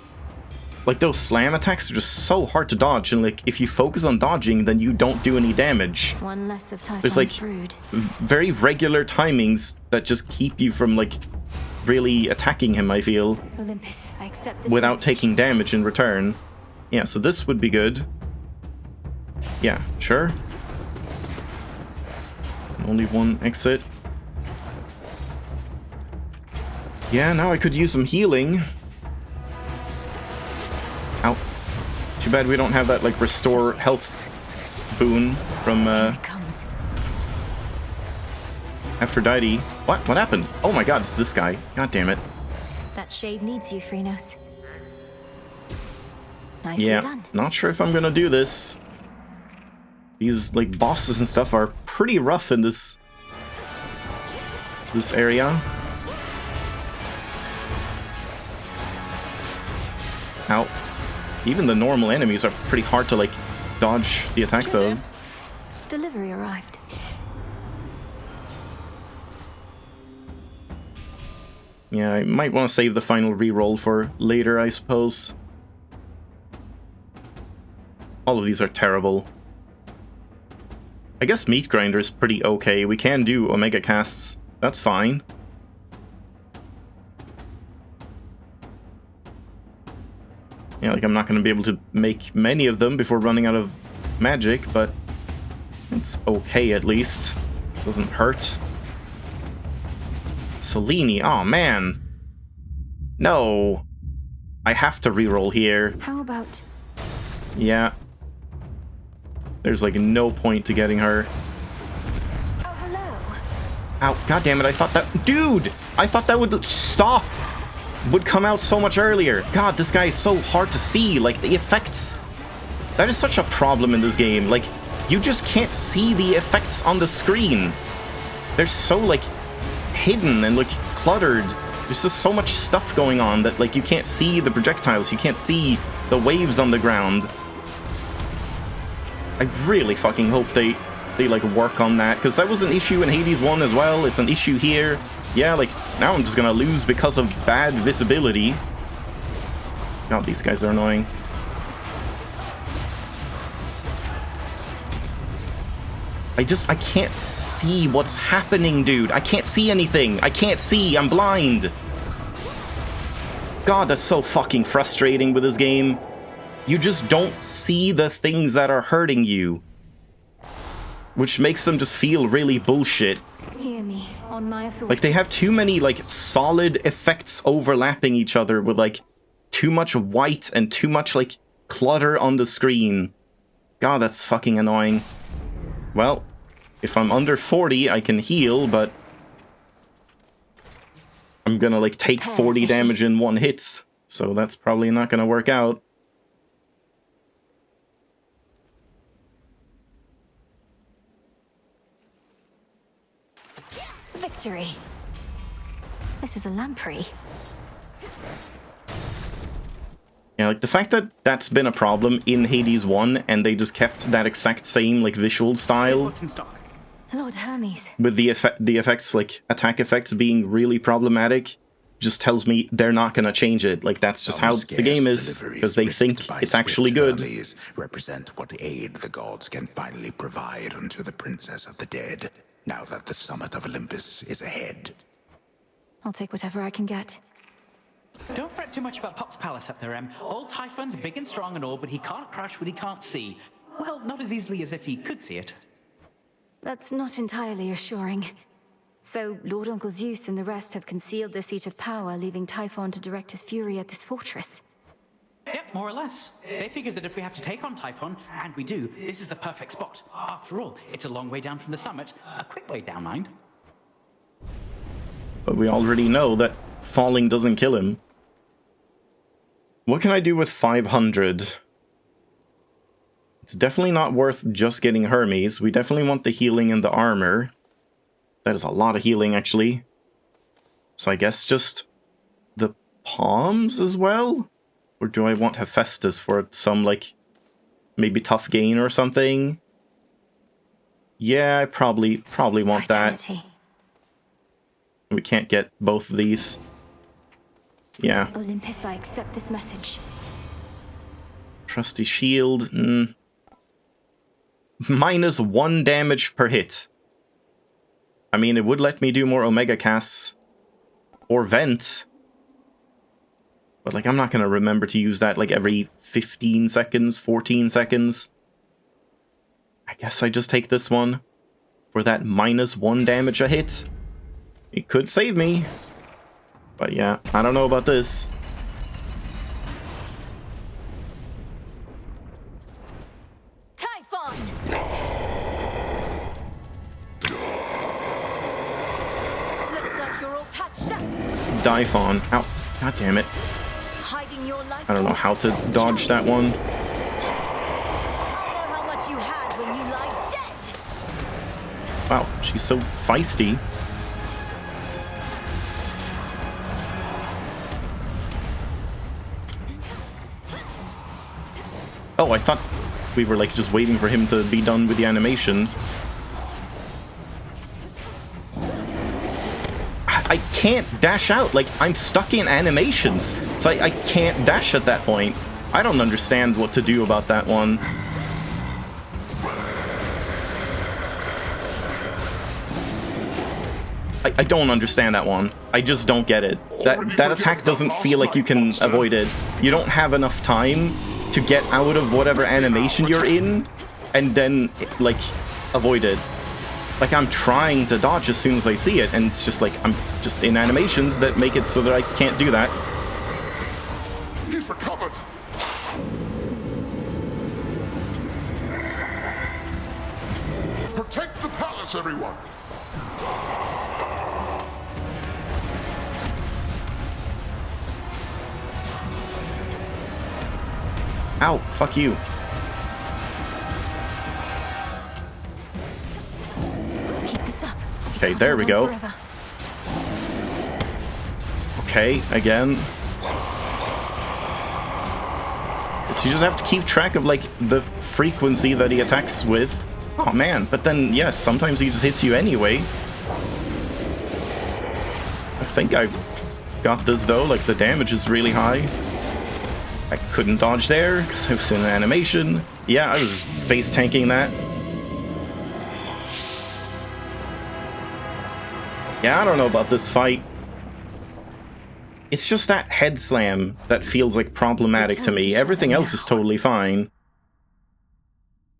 Like, those slam attacks are just so hard to dodge, and, like, if you focus on dodging, then you don't do any damage. One less of Typhon's There's, like, brood. very regular timings that just keep you from, like, really attacking him, I feel. Olympus, I accept this without message. taking damage in return. Yeah, so this would be good. Yeah, sure. Only one exit. Yeah, now I could use some healing. Ow. Too bad we don't have that, like, restore health boon from, Aphrodite. What? What happened? Oh my god, it's this guy. God damn it. That shade needs you, Phrynos. Nicely Yeah, done. not sure if I'm gonna do this. These, like, bosses and stuff are pretty rough in this area. Ow. Even the normal enemies are pretty hard to, like, dodge the attacks of. Delivery arrived. Yeah, I might want to save the final reroll for later, I suppose. All of these are terrible. I guess Meat Grinder is pretty okay. We can do Omega casts. That's fine. Yeah, like, I'm not going to be able to make many of them before running out of magic, but it's okay at least. Doesn't hurt. Selene, oh man. No. I have to reroll here. How about... Yeah. There's like no point to getting her. Oh, hello. Ow, god damn it, I thought that... Dude! I thought that would stop! Would come out so much earlier. God, this guy is so hard to see. Like, the effects... That is such a problem in this game. Like, you just can't see the effects on the screen. They're so, like, hidden and, like, cluttered. There's just so much stuff going on that, like, you can't see the projectiles. You can't see the waves on the ground. I really fucking hope they like, work on that, because that was an issue in Hades 1 as well. It's an issue here. Yeah, like, now I'm just gonna lose because of bad visibility. God, these guys are annoying. I can't see what's happening, dude. I can't see anything. I can't see. I'm blind. God, that's so fucking frustrating with this game. You just don't see the things that are hurting you. Which makes them just feel really bullshit. Hear me, on my authority. Like, they have too many, like, solid effects overlapping each other with, like, too much white and too much, like, clutter on the screen. God, that's fucking annoying. Well, if I'm under 40, I can heal, but I'm gonna, like, take 40 damage in one hit, so that's probably not gonna work out. Victory. This is a lamprey. Yeah, like, the fact that that's been a problem in Hades 1, and they just kept that exact same, like, visual style. Lord Hermes. With the effects, like, attack effects being really problematic, just tells me they're not gonna change it. Like, that's just how the game is, because they think it's actually good. Represent what aid the gods can finally provide unto the Princess of the Dead, now that the summit of Olympus is ahead. I'll take whatever I can get. Don't fret too much about Pop's palace up there, Em. Old Typhon's big and strong and all, but he can't crush what he can't see. Well, not as easily as if he could see it. That's not entirely assuring. So, Lord Uncle Zeus and the rest have concealed the seat of power, leaving Typhon to direct his fury at this fortress. Yep, more or less. They figured that if we have to take on Typhon, and we do, this is the perfect spot. After all, it's a long way down from the summit. A quick way down, mind. But we already know that falling doesn't kill him. What can I do with 500? It's definitely not worth just getting Hermes. We definitely want the healing and the armor. That is a lot of healing, actually. So I guess just the palms as well? Or do I want Hephaestus for some, like, maybe tough gain or something? Yeah, I probably want that. We can't get both of these. Yeah. Olympus, I accept this message. Trusty shield. -1 damage per hit. I mean, it would let me do more Omega casts. Or vent. But, like, I'm not gonna remember to use that, like, every 15 seconds, 14 seconds. I guess I just take this one. For that -1 damage a hit. It could save me. But yeah, I don't know about this. Typhon! Looks like you're all patched up. Typhon. Ow. God damn it. Hiding your life. I don't know how to dodge that one. I'll know how much you had when you lie dead. Wow, she's so feisty. Oh, I thought we were like just waiting for him to be done with the animation. I can't dash out, like I'm stuck in animations, so I can't dash at that point. I don't understand what to do about that one. I don't understand that one. I just don't get it. That attack doesn't feel like you can avoid it. You don't have enough time to get out of whatever animation you're in, and then, like, avoid it. Like, I'm trying to dodge as soon as I see it, and it's just like, I'm just in animations that make it so that I can't do that. He's recovered. Protect the palace, everyone. Ow, fuck you. Keep this up. Okay, there we go. Forever. Okay, again. So you just have to keep track of, like, the frequency that he attacks with. Oh man, but then, yes, sometimes he just hits you anyway. I think I got this though, like the damage is really high. I couldn't dodge there because I was in an animation. Yeah, I was face tanking that. Yeah, I don't know about this fight. It's just that head slam that feels like problematic to me. Everything else is totally fine.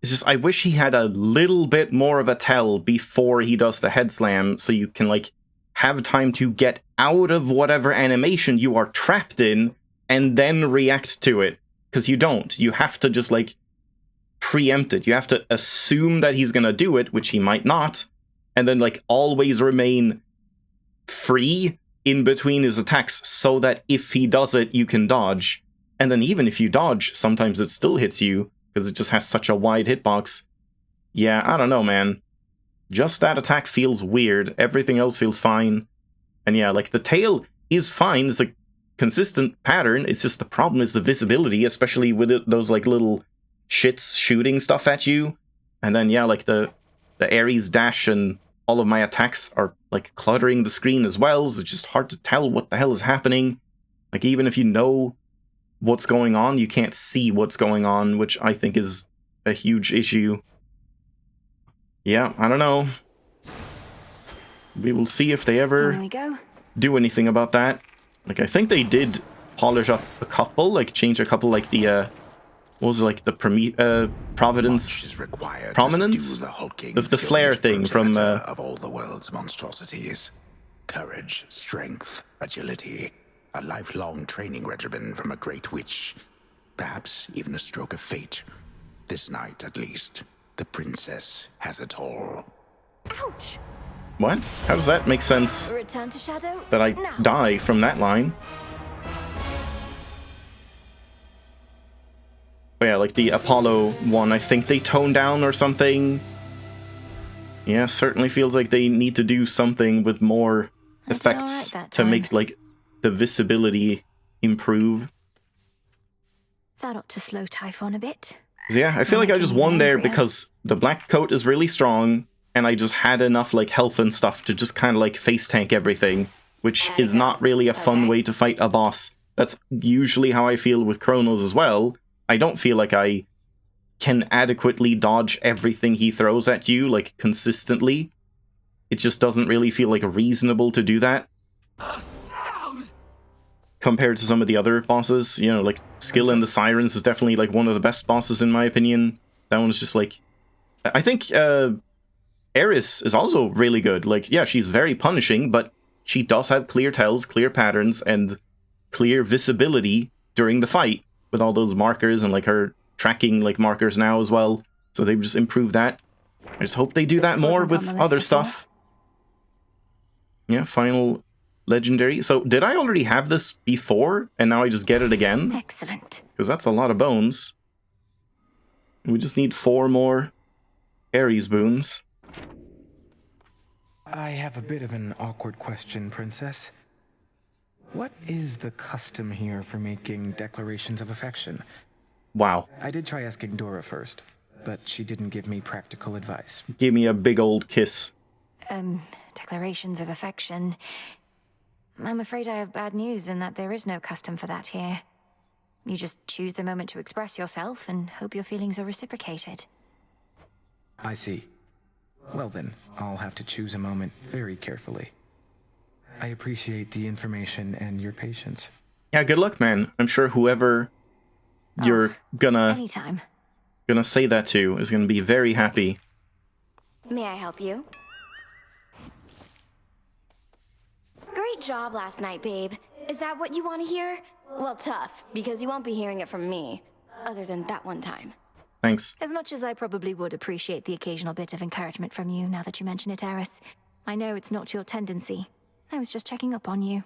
It's just, I wish he had a little bit more of a tell before he does the head slam, so you can, like, have time to get out of whatever animation you are trapped in, and then react to it. Because you don't. You have to just, like, preempt it. You have to assume that he's gonna do it, which he might not, and then, like, always remain free in between his attacks so that if he does it, you can dodge. And then even if you dodge, sometimes it still hits you, because it just has such a wide hitbox. Yeah, I don't know, man. Just that attack feels weird. Everything else feels fine. And yeah, like, the tail is fine. It's a consistent pattern. It's just the problem is the visibility, especially with those, like, little shits shooting stuff at you. And then, yeah, like, the Ares dash and all of my attacks are, like, cluttering the screen as well, so it's just hard to tell what the hell is happening. Like, even if you know what's going on, you can't see what's going on, which I think is a huge issue. Yeah, I don't know. We will see if they ever do anything about that. Like, I think they did polish up a couple, like, change a couple, like, the, what was it, like, the Providence... Prominence? The flare thing from, of all the world's monstrosities. Courage, strength, agility. A lifelong training regimen from a great witch. Perhaps even a stroke of fate. This night, at least, the princess has it all. Ouch! What? How does that make sense? Return to Shadow? That I now. die from that line? But yeah, like the Apollo one, I think they toned down or something. Yeah, certainly feels like they need to do something with more effects to make, like, the visibility improve. That ought to slow Typhon a bit. Yeah, I feel like I just won there because the black coat is really strong, and I just had enough, like, health and stuff to just kind of, like, face tank everything, which is not really a fun way to fight a boss. That's usually how I feel with Kronos as well. I don't feel like I can adequately dodge everything he throws at you, like, consistently. It just doesn't really feel, like, reasonable to do that. Compared to some of the other bosses, you know, like, Skill and the Sirens is definitely, like, one of the best bosses in my opinion. That one's just, like... I think, Eris is also really good. Like, yeah, she's very punishing, but she does have clear tells, clear patterns, and clear visibility during the fight, with all those markers and, like, her tracking, like, markers now as well. So they've just improved that. I just hope they do that more with other stuff. Yeah, final legendary. So did I already have this before and now I just get it again? Excellent. Because that's a lot of bones. We just need 4 more Ares boons. I have a bit of an awkward question, Princess. What is the custom here for making declarations of affection? Wow. I did try asking Dora first, but she didn't give me practical advice. Give me a big old kiss. Declarations of affection. I'm afraid I have bad news in that there is no custom for that here. You just choose the moment to express yourself and hope your feelings are reciprocated. I see. Well then, I'll have to choose a moment very carefully. I appreciate the information and your patience. Yeah, good luck, man. I'm sure whoever you're gonna say that to is gonna be very happy. May I help you? Great job last night, babe. Is that what you want to hear? Well, tough, because you won't be hearing it from me. Other than that one time. Thanks. As much as I probably would appreciate the occasional bit of encouragement from you, now that you mention it, Eris. I know it's not your tendency. I was just checking up on you.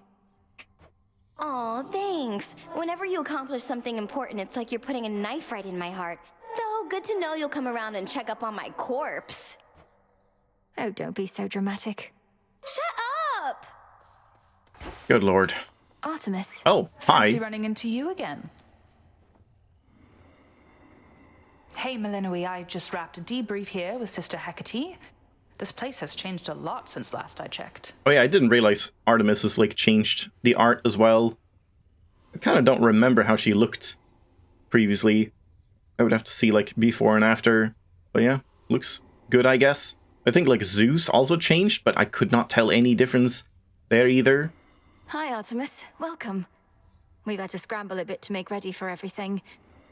Aw, thanks. Whenever you accomplish something important, it's like you're putting a knife right in my heart. Though, good to know you'll come around and check up on my corpse. Oh, don't be so dramatic. Shut up! Good lord. Artemis. Oh, hi. Fancy running into you again. Hey, Melinoi, I just wrapped a debrief here with Sister Hecate. This place has changed a lot since last I checked. Oh yeah, I didn't realize Artemis has, like, changed the art as well. I kind of don't remember how she looked previously. I would have to see, like, before and after. But yeah, looks good, I guess. I think, like, Zeus also changed, but I could not tell any difference there either. Hi, Artemis. Welcome. We've had to scramble a bit to make ready for everything.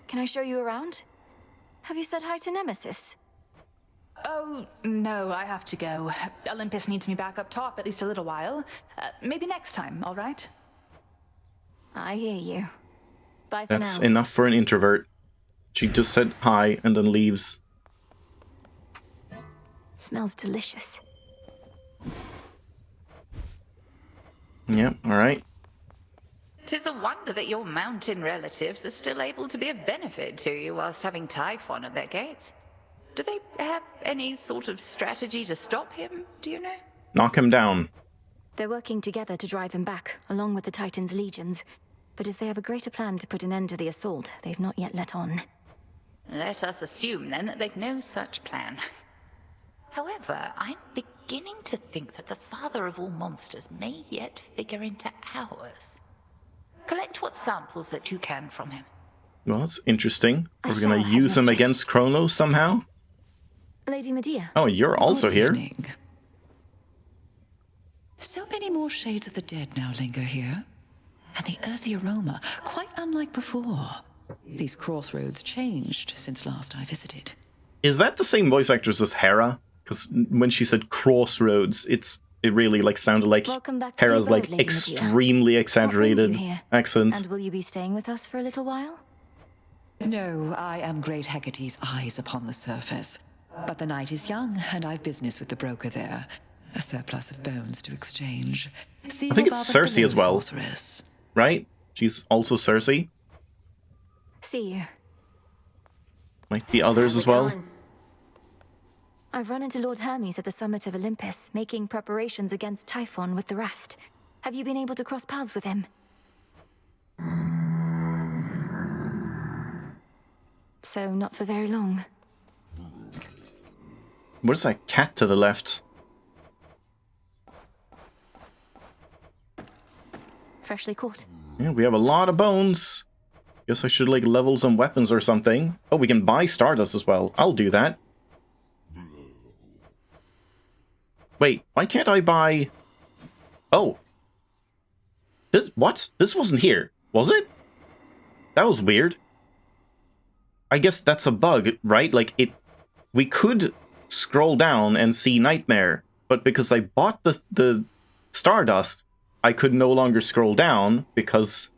Can I show you around? Have you said hi to Nemesis? Oh, no, I have to go. Olympus needs me back up top at least a little while. Maybe next time, all right? I hear you. Bye for That's now. enough for an introvert. She just said hi and then leaves. Smells delicious. Yeah, alright. 'Tis a wonder that your mountain relatives are still able to be of benefit to you whilst having Typhon at their gates. Do they have any sort of strategy to stop him, do you know? Knock him down. They're working together to drive him back, along with the Titan's legions. But if they have a greater plan to put an end to the assault, they've not yet let on. Let us assume, then, that they've no such plan. However, I'm beginning to think that the father of all monsters may yet figure into ours. Collect what samples that you can from him. Well, that's interesting. Are we shall, gonna use him headmistress. against Kronos somehow? Lady Medea. Oh, you're also here? Evening. So many more shades of the dead now linger here. And the earthy aroma, quite unlike before. These crossroads changed since last I visited. Is that the same voice actress as Hera? Because when she said crossroads, it really, like, sounded like Welcome back to Hera's, the abode, like, Lady extremely Medea. exaggerated What brings you here? accent. And will you be staying with us for a little while? No, I am Great Hecate's eyes upon the surface. But the night is young, and I've business with the broker there. A surplus of bones to exchange. See I think it's Cersei as well, sorceress. right? She's also Cersei, See you. like the others as well. I've run into Lord Hermes at the summit of Olympus, making preparations against Typhon with the rest. Have you been able to cross paths with him? So, not for very long. What is that cat to the left? Freshly caught. Yeah, we have a lot of bones. Guess I should, like, level some weapons or something. Oh, we can buy Stardust as well. I'll do that. Wait, why can't I buy... Oh. What? This wasn't here, was it? That was weird. I guess that's a bug, right? Like, we could scroll down and see Nightmare, but because I bought the Stardust, I could no longer scroll down because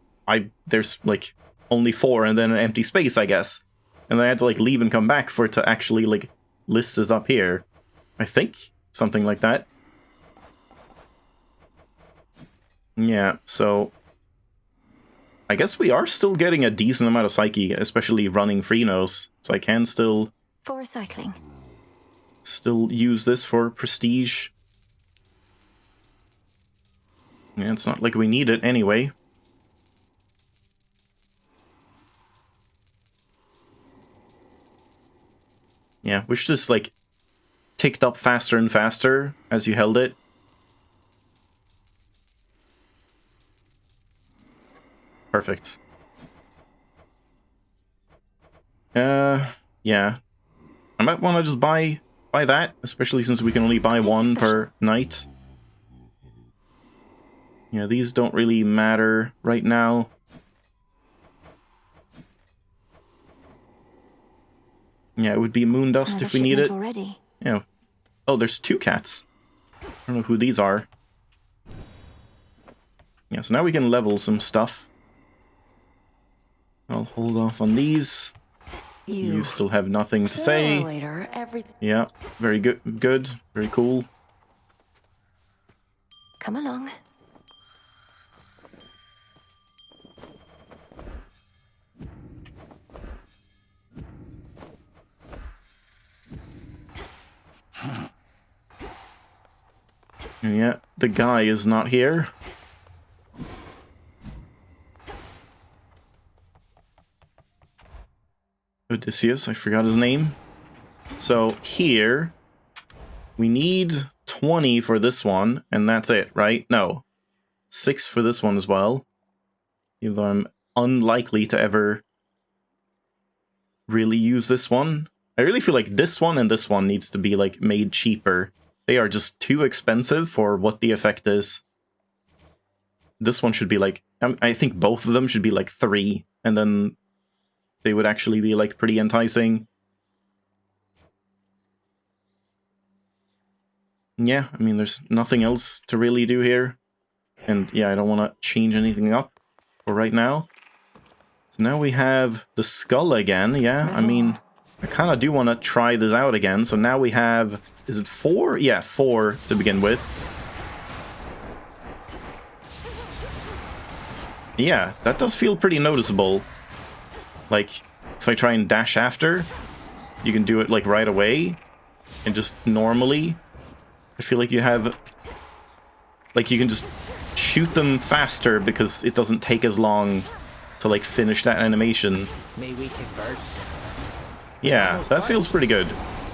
there's, like, only 4 and then an empty space, I guess. And then I had to, like, leave and come back for it to actually, like, list us up here. I think. Something like that. Yeah, so I guess we are still getting a decent amount of psyche, especially running Freenos. So I can still For recycling. Still use this for prestige. Yeah, it's not like we need it anyway. Yeah, wish this, like, ticked up faster and faster as you held it. Perfect. Yeah. I might want to just buy that, especially since we can only buy one per night. Yeah, these don't really matter right now. Yeah, it would be moon dust if we need it. Already. Yeah. Oh, there's 2 cats. I don't know who these are. Yeah, so now we can level some stuff. I'll hold off on these. You still have nothing to say. Later, everything. Yeah, very good. Good. Very cool. Come along. Yeah, the guy is not here. Odysseus, I forgot his name. So here, we need 20 for this one, and that's it, right? No. 6 for this one as well. Even though I'm unlikely to ever really use this one. I really feel like this one and this one needs to be, like, made cheaper. They are just too expensive for what the effect is. This one should be, like, I think both of them should be, like, 3, and then they would actually be, like, pretty enticing. Yeah, I mean, there's nothing else to really do here. And, yeah, I don't want to change anything up for right now. So now we have the skull again, yeah? I mean, I kind of do want to try this out again. So now we have... Is it 4? Yeah, 4 to begin with. Yeah, that does feel pretty noticeable. Like, if I try and dash after, you can do it, like, right away. And just normally, I feel like you have... Like, you can just shoot them faster because it doesn't take as long to, like, finish that animation. May we converse? Yeah, that feels pretty good.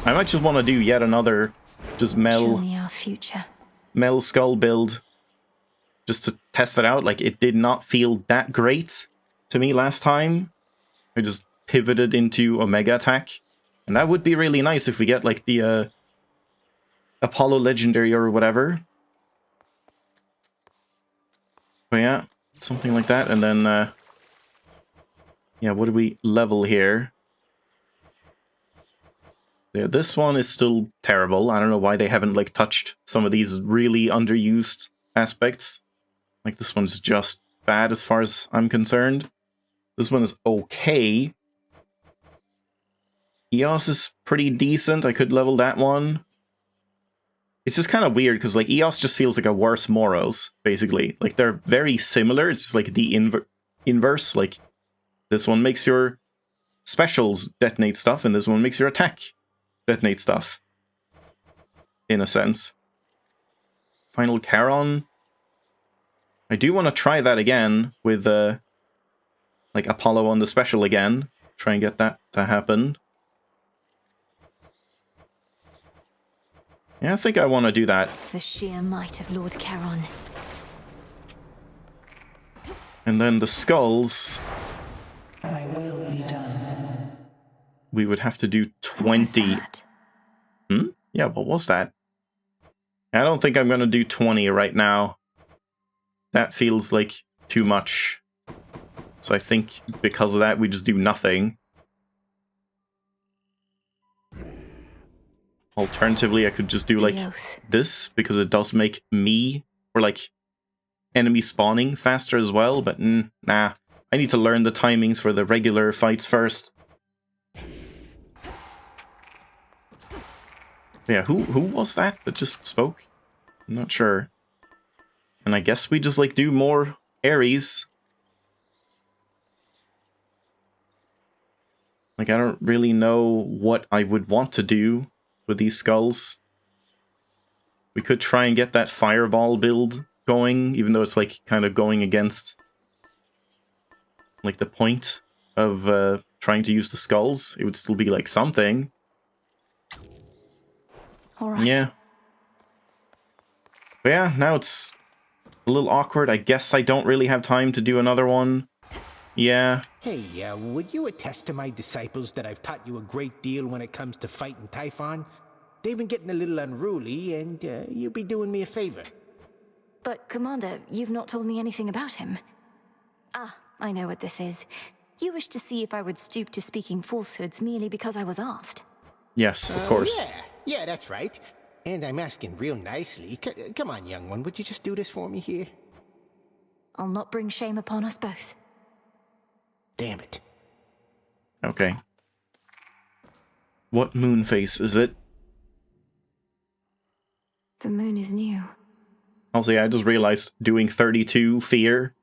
I might just want to do yet another just Show me our future. Mel skull build. Just to test it out. Like, it did not feel that great to me last time. I just pivoted into Omega attack. And that would be really nice if we get, like, the Apollo Legendary or whatever. But yeah, something like that. And then, yeah, what do we level here? Yeah, this one is still terrible. I don't know why they haven't, like, touched some of these really underused aspects. Like, this one's just bad as far as I'm concerned. This one is okay. EOS is pretty decent. I could level that one. It's just kind of weird, because, like, EOS just feels like a worse Moros, basically. Like, they're very similar. It's just, like, the inverse. Like, this one makes your specials detonate stuff, and this one makes your attack detonate stuff. In a sense. Final Charon. I do want to try that again with, like, Apollo on the special again. Try and get that to happen. Yeah, I think I want to do that. The sheer might of Lord Charon. And then the skulls. My will be done. We would have to do 20. Hmm? Yeah, what was that? I don't think I'm going to do 20 right now. That feels like too much. So I think because of that, we just do nothing. Alternatively, I could just do, like, this, because it does make me, or, like, enemy spawning faster as well, but nah. I need to learn the timings for the regular fights first. Yeah, who was that just spoke? I'm not sure. And I guess we just, like, do more Ares. Like, I don't really know what I would want to do with these skulls. We could try and get that fireball build going, even though it's, like, kind of going against, like, the point of trying to use the skulls. It would still be, like, something. All right. Yeah. But yeah, now it's a little awkward. I guess I don't really have time to do another one. Yeah. Hey, would you attest to my disciples that I've taught you a great deal when it comes to fighting Typhon? They've been getting a little unruly, and you'd be doing me a favor. But, Commander, you've not told me anything about him. Ah, I know what this is. You wish to see if I would stoop to speaking falsehoods merely because I was asked. Yes, of course. Yeah, that's right. And I'm asking real nicely. Come on, young one, would you just do this for me here? I'll not bring shame upon us both. Damn it. Okay. What moon face is it? The moon is new. Also, yeah, I just realized doing 32 fear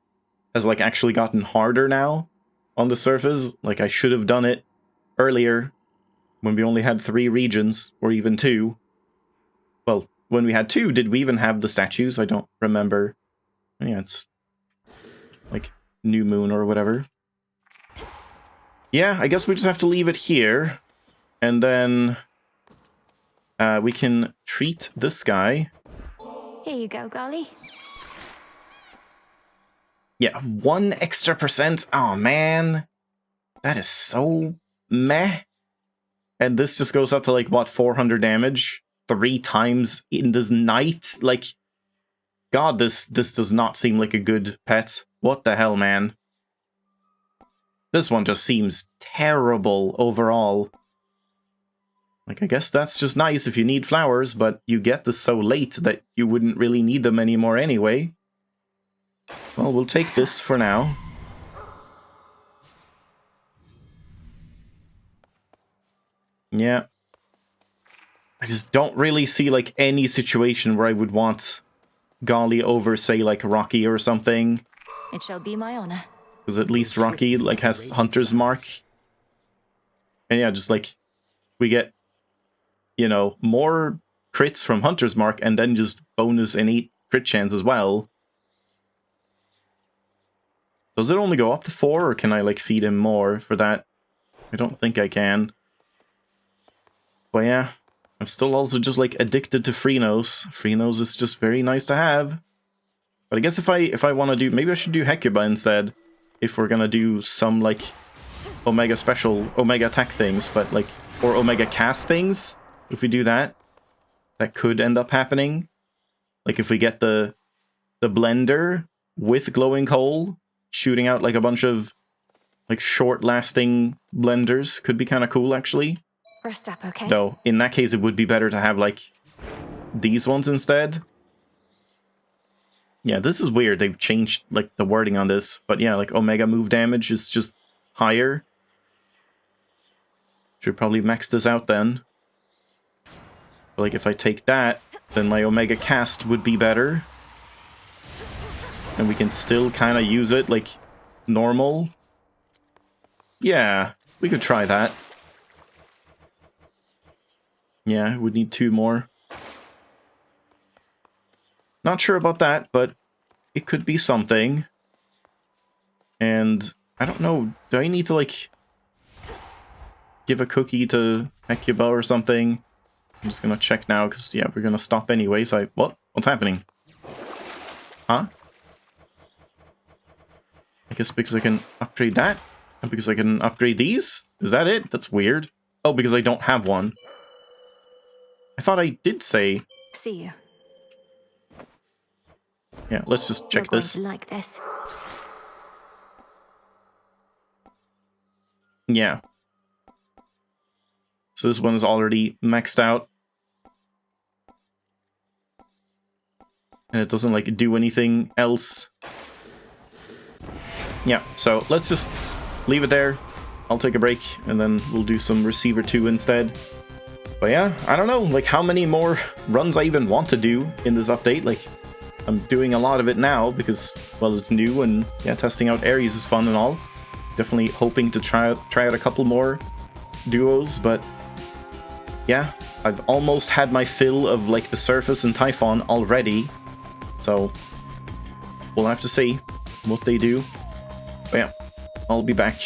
has, like, actually gotten harder now on the surface. Like, I should have done it earlier when we only had 3 regions, or even 2. Well, when we had 2, did we even have the statues? I don't remember. Yeah, it's like new moon or whatever. Yeah, I guess we just have to leave it here. And then we can treat this guy. Here you go, Golly. Yeah, 1 extra %. Oh, man. That is so meh. And this just goes up to, like, what, 400 damage? 3 times in this night? Like, God, this does not seem like a good pet. What the hell, man? This one just seems terrible overall. Like, I guess that's just nice if you need flowers, but you get this so late that you wouldn't really need them anymore anyway. Well, we'll take this for now. Yeah. I just don't really see, like, any situation where I would want Golly over, say, like, Rocky or something. It shall be my honor. Because at least Rocky, like, has Hunter's Mark. And yeah, just, like, we get, you know, more crits from Hunter's Mark, and then just bonus innate crit chance as well. Does it only go up to 4, or can I, like, feed him more for that? I don't think I can. But yeah, I'm still also just, like, addicted to Freenos. Freenos is just very nice to have. But I guess if I want to do... Maybe I should do Hecuba instead. If we're gonna do some, like, Omega special, Omega attack things, but, like... Or Omega cast things. If we do that, that could end up happening. Like, if we get the blender with glowing coal, shooting out, like, a bunch of, like, short-lasting blenders could be kind of cool, actually. Rest up, okay? Though, in that case, it would be better to have, like, these ones instead. Yeah, this is weird. They've changed, like, the wording on this. But yeah, like, Omega move damage is just higher. Should probably max this out then. But, like, if I take that, then my Omega cast would be better. And we can still kind of use it, like, normal. Yeah, we could try that. Yeah, we'd need 2 more. Not sure about that, but it could be something. And I don't know, do I need to, like, give a cookie to Hecuba or something? I'm just gonna check now, because, yeah, we're gonna stop anyway, so what? What's happening? Huh? I guess because I can upgrade that? And because I can upgrade these? Is that it? That's weird. Oh, because I don't have one. I thought I did say... See you. Yeah, let's just check this. You're going to like this. Yeah. So this one is already maxed out. And it doesn't, like, do anything else. Yeah, so let's just leave it there. I'll take a break, and then we'll do some Receiver 2 instead. But yeah, I don't know, like, how many more runs I even want to do in this update. Like, I'm doing a lot of it now because, well, it's new, and yeah, testing out Ares is fun and all. Definitely hoping to try out a couple more duos, but yeah, I've almost had my fill of like the Surface and Typhon already, so we'll have to see what they do. But yeah, I'll be back